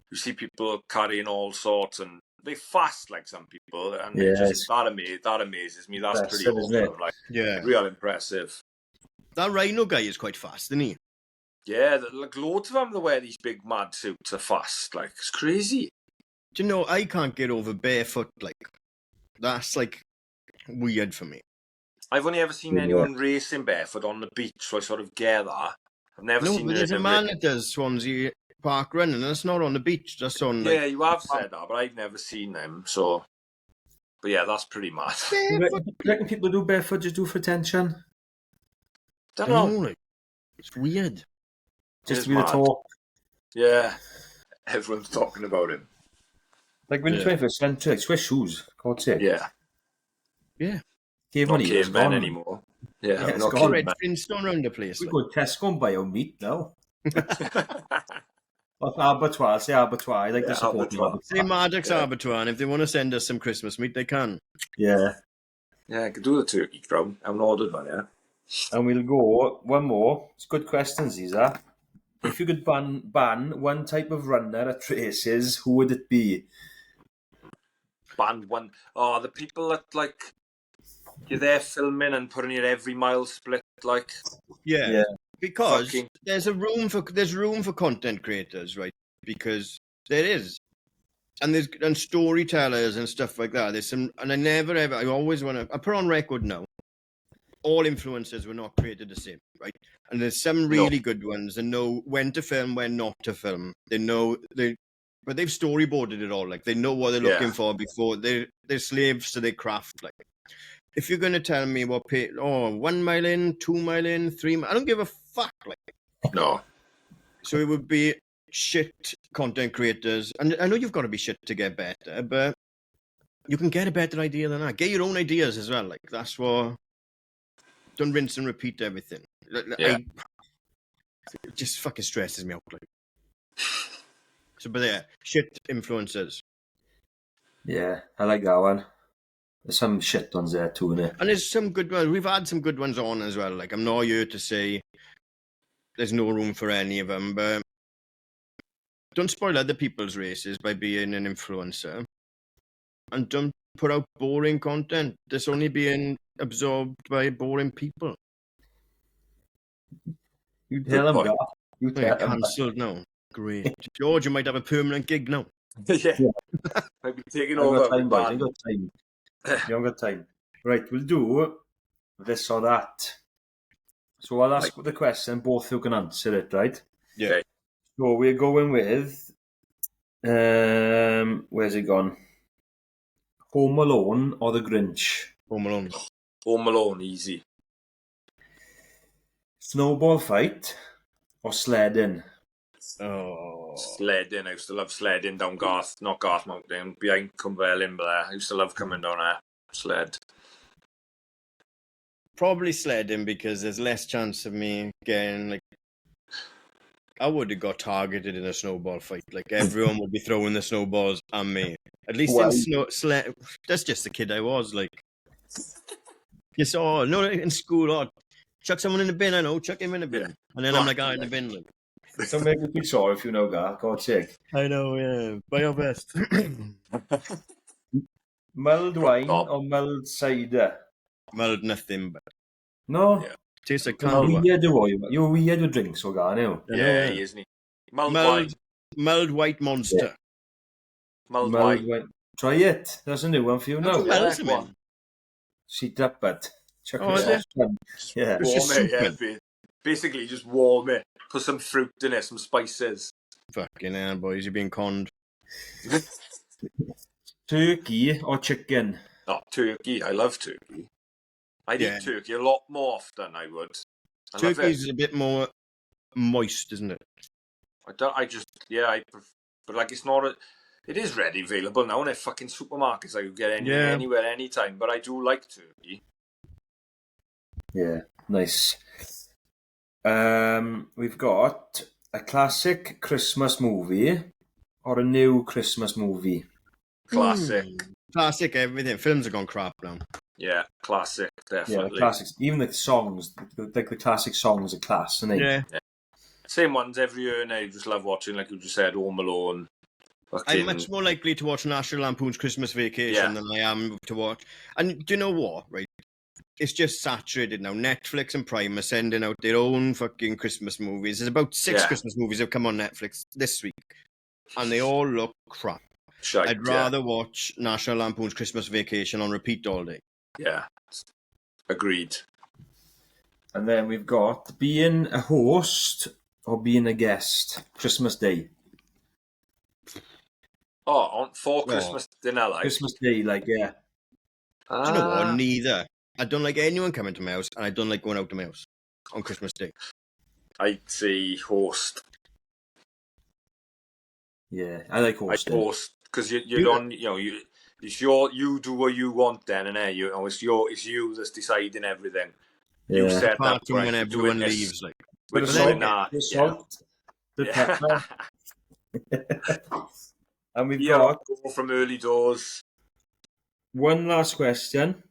Speaker 1: You see people carrying all sorts, and they fast like some people, and that amazes me. That's pretty awesome. Like, real impressive.
Speaker 3: That rhino guy is quite fast, isn't he?
Speaker 1: Yeah, like loads of them that wear these big mad suits are fast. Like, it's crazy.
Speaker 3: Do you know, I can't get over barefoot. Like, that's like weird for me.
Speaker 1: I've only ever seen anyone racing barefoot on the beach, so I sort of get that. I've never seen.
Speaker 3: No, but there's a man that does Swansea Park running, and that's not on the beach. That's on.
Speaker 1: Yeah, you have said that, but I've never seen them. So, but yeah, that's pretty mad.
Speaker 2: Do you reckon people do barefoot just do for attention?
Speaker 1: Don't know.
Speaker 3: Like, it's weird.
Speaker 2: Just to be the talk.
Speaker 1: Yeah, everyone's talking about him.
Speaker 2: Like when you're 21st century, like Swiss shoes, God's sake.
Speaker 1: Yeah.
Speaker 2: Caveman
Speaker 1: not cavemen anymore. Yeah,
Speaker 2: it's
Speaker 1: not
Speaker 2: gone.
Speaker 3: Red Flintstone around the place.
Speaker 2: We go to Tesco and buy our meat now. Abattoir, I'll say abattoir. I like to support the abattoir.
Speaker 3: Say Maddox Abattoir, and if they want to send us some Christmas meat, they can.
Speaker 2: Yeah.
Speaker 1: Yeah, I could do the turkey crown. I haven't ordered one yet.
Speaker 2: And we'll go one more. It's good questions, these are. If you could ban one type of runner at races, who would it be?
Speaker 1: Ban one. Oh, the people that, like, you're there filming and putting your every mile split, like.
Speaker 3: Yeah. Because there's room for content creators, right? Because there is. And storytellers and stuff like that. There's some, and I always want to, I put on record now, all influencers were not created the same, right? And there's some really good ones that know when to film, when not to film. But they've storyboarded it all. Like, they know what they're looking for before. They're slaves to their craft. Like, if you're going to tell me 1 mile in, 2 mile in, 3 mile, I don't give a fuck. Like,
Speaker 1: no.
Speaker 3: So it would be shit content creators. And I know you've got to be shit to get better, but you can get a better idea than that. Get your own ideas as well. Like, that's what... Don't rinse and repeat everything. It just fucking stresses me out. Like, So, but yeah, shit influencers.
Speaker 2: Yeah, I like that one. There's some shit ones there too, innit?
Speaker 3: And there's some good ones. We've had some good ones on as well. Like, I'm not here to say there's no room for any of them, but don't spoil other people's races by being an influencer. And don't put out boring content that's only being absorbed by boring people.
Speaker 2: You tell them,
Speaker 1: point.
Speaker 2: Gareth. You
Speaker 3: Oh, you're
Speaker 2: tell them.
Speaker 3: cancelled now. Great. George, you might have a permanent gig now.
Speaker 1: Yeah.
Speaker 2: Yeah.
Speaker 1: I've been taking
Speaker 2: I've
Speaker 1: over.
Speaker 2: got time, boys. I've
Speaker 1: Man.
Speaker 2: got time. You haven't got time. Right, we'll do this or that. So I'll ask the question, both of you can answer it, right?
Speaker 3: Yeah.
Speaker 1: Okay.
Speaker 2: So we're going with, where's it gone? Home Alone or The Grinch?
Speaker 3: Home Alone.
Speaker 1: Home Alone, easy.
Speaker 2: Snowball fight or sledding?
Speaker 3: Oh.
Speaker 1: Sledding. I used to love sledding down not Garth Mountain, behind Cumberland there. I used to love coming down there. Sled.
Speaker 3: Probably sledding because there's less chance of me getting, like, I would have got targeted in a snowball fight. Like, everyone would be throwing the snowballs at me. At least
Speaker 2: Why?
Speaker 3: in sled. That's just the kid I was. Like, you saw, no, in school, chuck someone in the bin, I know, chuck him in the bin.
Speaker 1: Yeah.
Speaker 3: And then I'm like, in the bin. Like,
Speaker 2: Don't make me feel sorry if you know, Gareth. God's sake.
Speaker 3: I know, yeah. By your best.
Speaker 2: Mulled wine
Speaker 1: Stop.
Speaker 2: or mulled cider?
Speaker 3: Mulled nothing, but
Speaker 1: Yeah.
Speaker 2: No?
Speaker 3: tastes like
Speaker 2: You're
Speaker 3: candle.
Speaker 2: weird, you're weird with drinks, so Gareth, you.
Speaker 1: Yeah, he isn't he? Mulled wine.
Speaker 3: Mulled white monster.
Speaker 1: Mulled
Speaker 2: Mulled
Speaker 1: wine.
Speaker 2: wine. Try it. That's a new one for you
Speaker 3: How
Speaker 2: now.
Speaker 3: do you melt them
Speaker 1: go
Speaker 3: in?
Speaker 1: on.
Speaker 2: Sheet up, but chuck
Speaker 3: Oh,
Speaker 2: it
Speaker 3: is it?
Speaker 2: off. Yeah.
Speaker 3: It's just
Speaker 1: Warm it, yeah.
Speaker 3: souping.
Speaker 1: Basically, just warm it. Put some fruit in it, some spices.
Speaker 3: Fucking hell, boys, you're being conned.
Speaker 2: Turkey or chicken?
Speaker 1: Oh, turkey. I love turkey. I'd
Speaker 3: Yeah.
Speaker 1: eat turkey a lot more often, I would. I love
Speaker 3: Turkey's
Speaker 1: it.
Speaker 3: a bit more moist, isn't it?
Speaker 1: But like it's not it is ready available now in a fucking supermarkets. I could get anywhere, anytime. But I do like turkey.
Speaker 2: Yeah, nice. We've got a classic Christmas movie or a new Christmas movie.
Speaker 1: Classic.
Speaker 3: Classic everything. Films have gone crap now.
Speaker 1: Yeah, classic,
Speaker 2: Yeah,
Speaker 1: definitely.
Speaker 2: the classics. Even the songs, like the classic songs are class, isn't it?
Speaker 3: Yeah.
Speaker 1: Same ones every year, and I just love watching, like you just said, Home Alone.
Speaker 3: I'm much more likely to watch National Lampoon's Christmas Vacation than I am to watch. And do you know what, right? It's just saturated now. Netflix and Prime are sending out their own fucking Christmas movies. There's about 6 Christmas movies that have come on Netflix this week. And they all look crap.
Speaker 1: Shite,
Speaker 3: I'd rather watch National Lampoon's Christmas Vacation on repeat all day.
Speaker 1: Yeah, agreed.
Speaker 2: And then we've got being a host or being a guest. Christmas Day.
Speaker 1: Oh, for Christmas dinner, like
Speaker 2: Christmas Day, like, yeah.
Speaker 3: Do you know what? Neither. I don't like anyone coming to my house, and I don't like going out to my house on Christmas Day.
Speaker 1: I'd say host.
Speaker 2: Yeah, I like hosting.
Speaker 1: I'd host because you're on. You know, you do what you want then, and it's you that's deciding everything.
Speaker 2: Yeah.
Speaker 1: You set
Speaker 3: Apart
Speaker 1: up
Speaker 3: from
Speaker 1: right,
Speaker 3: when
Speaker 1: you're
Speaker 3: everyone
Speaker 1: doing this.
Speaker 3: leaves, like.
Speaker 1: We're
Speaker 2: Bit of
Speaker 1: doing
Speaker 2: salt,
Speaker 1: that.
Speaker 2: bit of salt, bit of pepper. And we've got
Speaker 1: go from early doors.
Speaker 2: one last question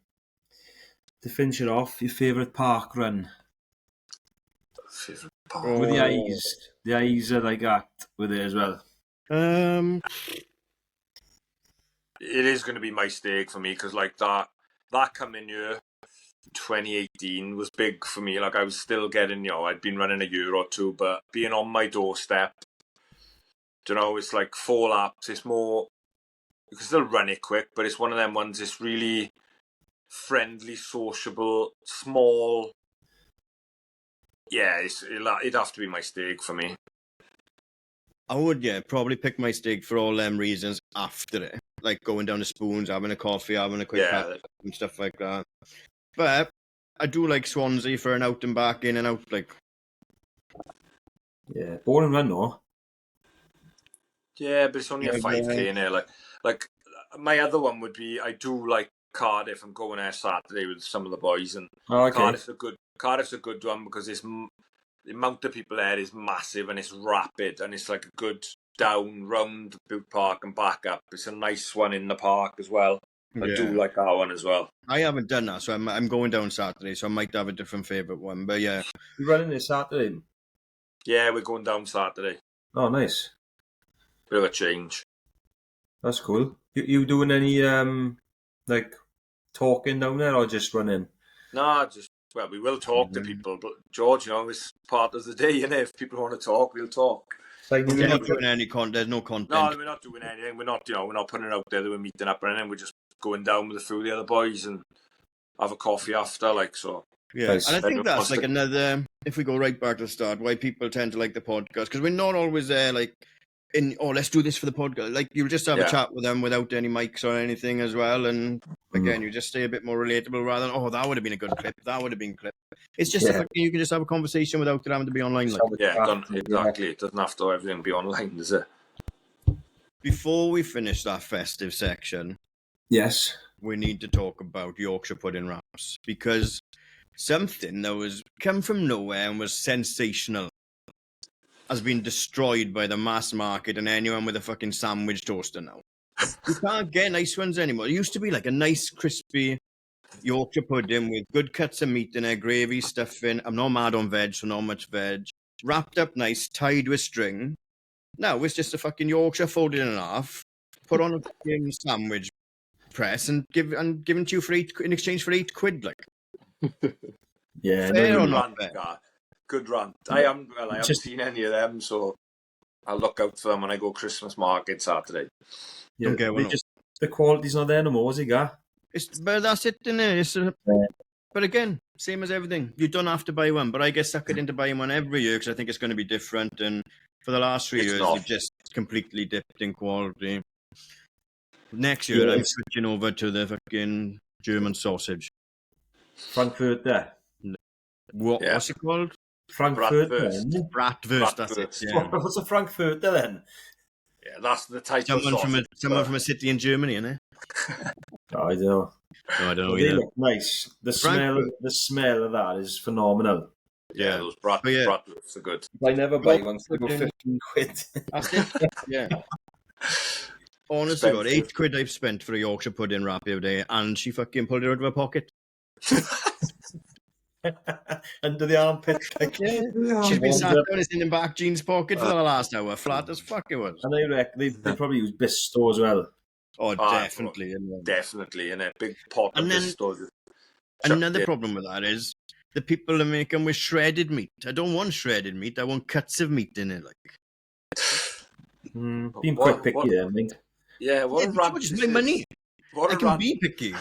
Speaker 2: to finish it off. Your favourite park run?
Speaker 1: Favorite
Speaker 3: Oh.
Speaker 1: part.
Speaker 2: With the eyes. The eyes are like that with it as well.
Speaker 1: It is going to be my stake for me because like that coming year, 2018 was big for me. Like I was still getting, I'd been running a year or two, but being on my doorstep, it's like 4 laps. It's more, you can still run it quick, but it's one of them ones. It's really friendly, sociable, small. Yeah, it'd have to be my stake for me.
Speaker 3: I would, probably pick my steak for all them reasons after it. Like going down to Spoons, having a coffee, having a quick chat and stuff like that. But I do like Swansea for an out and back, in and out. Like,
Speaker 2: yeah, boring run though.
Speaker 1: Yeah, but it's only a 5K in there. Like my other one would be I do like Cardiff. I'm going there Saturday with some of the boys, and Cardiff's a good one because the amount of people there is massive and it's rapid and it's like a good down round Boot Park and back up. It's a nice one in the park as well. I do like that one as well.
Speaker 3: I haven't done that, so I'm going down Saturday, so I might have a different favourite one. But yeah.
Speaker 2: You running this Saturday?
Speaker 1: Yeah, we're going down Saturday.
Speaker 2: Oh, nice.
Speaker 1: Bit of a change.
Speaker 2: That's cool. You doing any like talking down there or just running?
Speaker 1: No, we will talk to people, but George, it's part of the day, and if people want to talk, we'll talk.
Speaker 2: Like
Speaker 3: We're not doing any content. There's no content.
Speaker 1: No, we're not doing anything. We're not putting it out there that we're meeting up or anything. We're just going down with a few of the other boys and have a coffee after, like so.
Speaker 3: Yeah,
Speaker 2: Nice.
Speaker 3: and I think that's like another. If we go right back to the start, why people tend to like the podcast, because we're not always there, like let's do this for the podcast. Like you'll just have a chat with them without any mics or anything as well, and again, you just stay a bit more relatable rather than that would have been a good clip, that would have been clip. It's just you can just have a conversation without it having to be online. Like.
Speaker 1: Exactly. It doesn't have to everything be online, does it?
Speaker 3: Before we finish that festive section,
Speaker 2: yes,
Speaker 3: we need to talk about Yorkshire pudding wraps, because something that was come from nowhere and was sensational has been destroyed by the mass market and anyone with a fucking sandwich toaster now. You can't get nice ones anymore. It used to be like a nice, crispy Yorkshire pudding with good cuts of meat in it, gravy, stuffing. I'm not mad on veg, so not much veg. Wrapped up nice, tied with string. Now it's just a fucking Yorkshire folded in half, put on a fucking sandwich press and given to you in exchange for £8, like.
Speaker 2: Yeah,
Speaker 3: fair or
Speaker 1: not?
Speaker 3: Fair?
Speaker 1: Good rant. I haven't seen any of them, so I'll look out for them when I go Christmas market Saturday.
Speaker 2: Yeah, the quality's not there no more, is it, Gar?
Speaker 3: But that's it, isn't it? But again, same as everything. You don't have to buy one, but I get suckered into buying one every year because I think it's going to be different. And for the last 3 years, they've just completely dipped in quality. Next year, I'm switching over to the fucking German sausage.
Speaker 2: Frankfurter.
Speaker 3: What's it called?
Speaker 2: Frankfurter.
Speaker 3: Bratwurst, that's it. Yeah.
Speaker 2: What's a Frankfurter then?
Speaker 1: Yeah, that's the type
Speaker 3: someone
Speaker 1: of sausage.
Speaker 3: Someone from a city in Germany, isn't it?
Speaker 2: I don't know.
Speaker 3: No, I don't know
Speaker 2: they
Speaker 3: either.
Speaker 2: look nice. The smell of that is phenomenal.
Speaker 1: Yeah, those bratwursts are good.
Speaker 2: I never buy one, so they go £15.
Speaker 3: That's it. Yeah. Honestly, God, £8 I've spent for a Yorkshire pudding wrap the other day, and she fucking pulled it out of her pocket.
Speaker 2: Under the armpit.
Speaker 3: She's been sat down in the back jeans pocket for the last hour. Flat as fuck it was.
Speaker 2: And I reckon they probably use Bisto as well.
Speaker 3: Oh, definitely.
Speaker 1: Definitely, in a big pot of Bisto.
Speaker 3: Another problem with that is the people that make them with shredded meat. I don't want shredded meat. I want cuts of meat in it.
Speaker 2: Being quite picky there, I think.
Speaker 1: Yeah, what a rant.
Speaker 3: Just my money. I can be picky.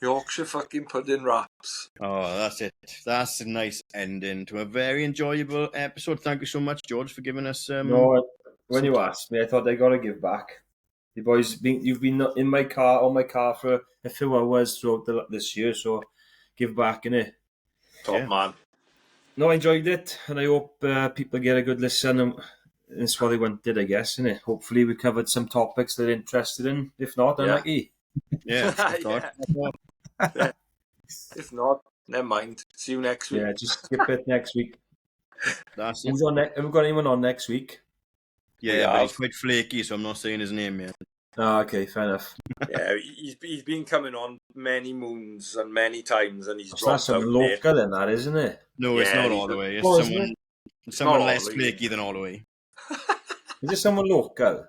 Speaker 1: Yorkshire fucking pudding wraps.
Speaker 3: Oh, that's it. That's a nice ending to a very enjoyable episode. Thank you so much, George, for giving us.
Speaker 2: No, when you asked me, I thought I got to give back. You boys, you've been on my car for a few hours throughout this year, so give back, innit?
Speaker 1: Top man.
Speaker 2: No, I enjoyed it, and I hope people get a good listen. And that's what they wanted, I guess, innit? Hopefully, we covered some topics they're interested in. If not, then Niki.
Speaker 3: Yeah.
Speaker 1: If not, never mind. See you next week.
Speaker 2: Yeah, just skip it next week.
Speaker 3: That's it.
Speaker 2: Have we got anyone on next week?
Speaker 3: Yeah, but he's quite flaky, so I'm not saying his name yet.
Speaker 2: Oh, okay, fair enough.
Speaker 1: Yeah, he's been coming on many moons and many times, and he's dropped
Speaker 2: that's some local then, that isn't it?
Speaker 3: No, it's not all the way. It's someone less flaky than all the way.
Speaker 2: Is it someone local?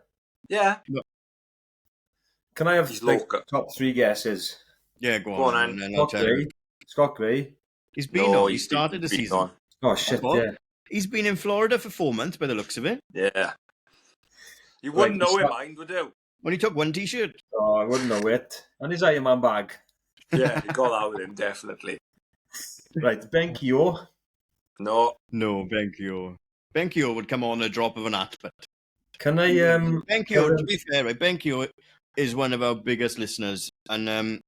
Speaker 1: Yeah.
Speaker 3: No.
Speaker 2: Can I have top 3 guesses?
Speaker 3: Yeah, go on. And I'll tell you.
Speaker 2: Scott Gray.
Speaker 3: He's been on. He started the season.
Speaker 2: On. Oh, shit, yeah.
Speaker 3: He's been in Florida for 4 months by the looks of it.
Speaker 1: Yeah. You wouldn't know him, mind, would you?
Speaker 3: When he took one t-shirt.
Speaker 2: Oh, I wouldn't know it. And his Iron Man bag.
Speaker 1: Yeah, you got that with him, definitely.
Speaker 2: Right, Benkyo.
Speaker 1: No,
Speaker 3: Benkyo. Benkyo would come on a drop of an hat, but...
Speaker 2: Can I...
Speaker 3: Benkyo, to be fair, right, Benkyo is one of our biggest listeners, and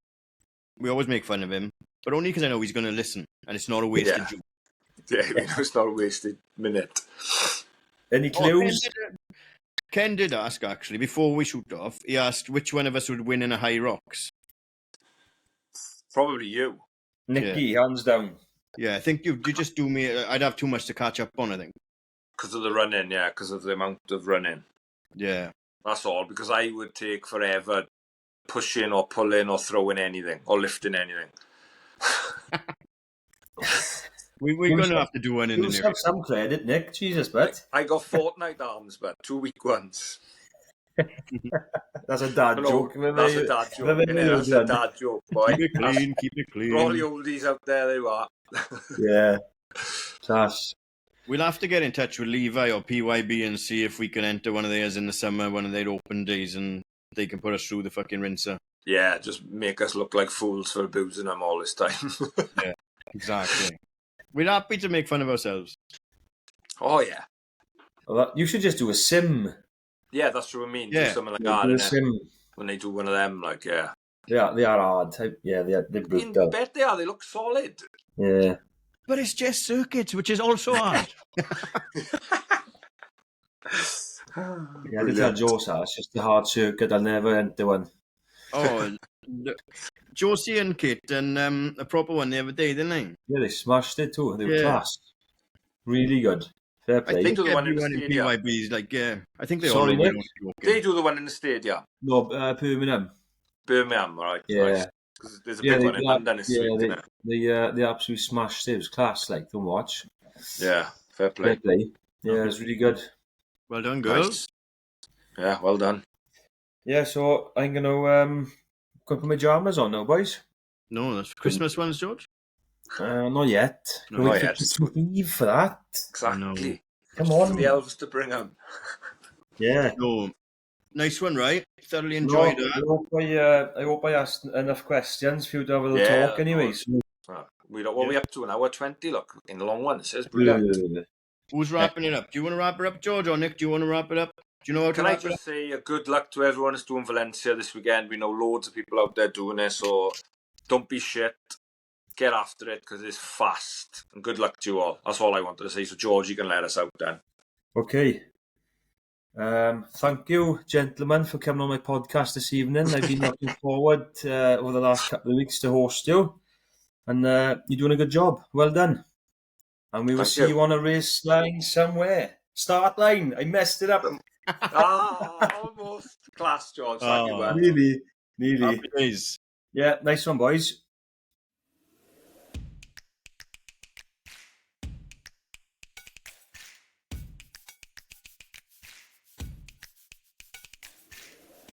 Speaker 3: we always make fun of him, but only because I know he's going to listen, and it's not a wasted joke.
Speaker 1: Yeah, it's not a wasted minute.
Speaker 2: Any clues?
Speaker 3: Ken did ask, actually, before we shoot off, he asked which one of us would win in a High Rocks.
Speaker 1: Probably you.
Speaker 2: Niki, hands down.
Speaker 3: Yeah, I think you just do me. I'd have too much to catch up on, I think.
Speaker 1: Because of the running, yeah, because of the amount of running.
Speaker 3: Yeah.
Speaker 1: That's all, because I would take forever pushing or pulling or throwing anything or lifting anything.
Speaker 3: We're going to have to do one in the
Speaker 2: You
Speaker 3: near
Speaker 2: have some credit, Nick. Jesus, but
Speaker 1: I got fortnight arms, but 2 week ones.
Speaker 2: that's a dad
Speaker 1: No,
Speaker 2: joke.
Speaker 1: that's a dad joke. Innit? That's a dad joke, boy.
Speaker 3: Keep it clean, keep it
Speaker 1: For all the
Speaker 3: clean.
Speaker 1: oldies out there, they are.
Speaker 2: Yeah. Class.
Speaker 3: We'll have to get in touch with Levi or PYB and see if we can enter one of theirs in the summer, one of their open days, and they can put us through the fucking rinser.
Speaker 1: Yeah, just make us look like fools for abusing them all this time.
Speaker 3: Yeah, exactly. We're happy to make fun of ourselves.
Speaker 1: Oh, yeah.
Speaker 2: Well, you should just do a sim.
Speaker 1: Yeah, that's what I mean.
Speaker 3: Yeah.
Speaker 1: Do something like
Speaker 2: Do
Speaker 1: that.
Speaker 2: a
Speaker 1: Innit?
Speaker 2: sim.
Speaker 1: When they do one of them, like, yeah.
Speaker 2: They are hard. Yeah, they're
Speaker 1: I
Speaker 2: brutal.
Speaker 1: bet they are. They look solid.
Speaker 2: Yeah.
Speaker 3: But it's just circuits, which is also hard.
Speaker 2: Yeah, I did tell Joe that. It's just a hard circuit. I'll never enter one.
Speaker 3: Oh, Josie and Kit and a proper one the other day, didn't they?
Speaker 2: Yeah, they smashed it too. They were
Speaker 3: Yeah.
Speaker 2: class. Really good. Fair
Speaker 3: I
Speaker 2: play.
Speaker 3: think
Speaker 1: do the one in the
Speaker 3: everyone in
Speaker 1: stadium.
Speaker 3: PYB is like, yeah. I think they
Speaker 2: Sorry,
Speaker 3: all know
Speaker 2: Nick?
Speaker 3: what you're
Speaker 1: They
Speaker 3: talking.
Speaker 1: do the one in the stadium.
Speaker 2: No, Birmingham.
Speaker 1: Birmingham, right?
Speaker 2: Yeah.
Speaker 1: Nice. 'Cause there's a big one in London this week, isn't it?
Speaker 2: they absolutely smashed it. It was class, like, to watch.
Speaker 1: Yeah, fair
Speaker 2: Fair
Speaker 1: play.
Speaker 2: play. Yeah, it was really good.
Speaker 3: Well done, girls.
Speaker 1: Nice. Yeah, well done.
Speaker 2: Yeah, so I'm going to go put my pajamas on now, boys.
Speaker 3: No, that's Christmas ones, George.
Speaker 2: Not yet.
Speaker 3: No,
Speaker 2: Wait
Speaker 1: not
Speaker 2: for
Speaker 1: yet.
Speaker 2: Christmas Eve for that.
Speaker 1: Exactly.
Speaker 2: Come on.
Speaker 1: The elves to bring them.
Speaker 2: Yeah.
Speaker 3: No, nice one, right? Thoroughly enjoyed it.
Speaker 2: I hope I asked enough questions for you to have a little talk anyway. So.
Speaker 1: What are we up to? An hour 20, look. In the long one, it says brilliant.
Speaker 3: Who's wrapping it up? Do you want to wrap it up, George, or Nick? Do you want to wrap it up? Do you know how to
Speaker 1: Can I
Speaker 3: wrap it up?
Speaker 1: just say a good luck to everyone who's doing Valencia this weekend? We know loads of people out there doing it, so don't be shit. Get after it, because it's fast. And good luck to you all. That's all I wanted to say. So, George, you can let us out then.
Speaker 2: Okay. Thank you, gentlemen, for coming on my podcast this evening. I've been looking forward over the last couple of weeks to host you. And you're doing a good job. Well done. And we will see you on a race line somewhere. Start line. I messed it up.
Speaker 1: Almost. Class, George. Thank you, man.
Speaker 2: Nearly.
Speaker 3: Happy days.
Speaker 2: Yeah, nice one, boys.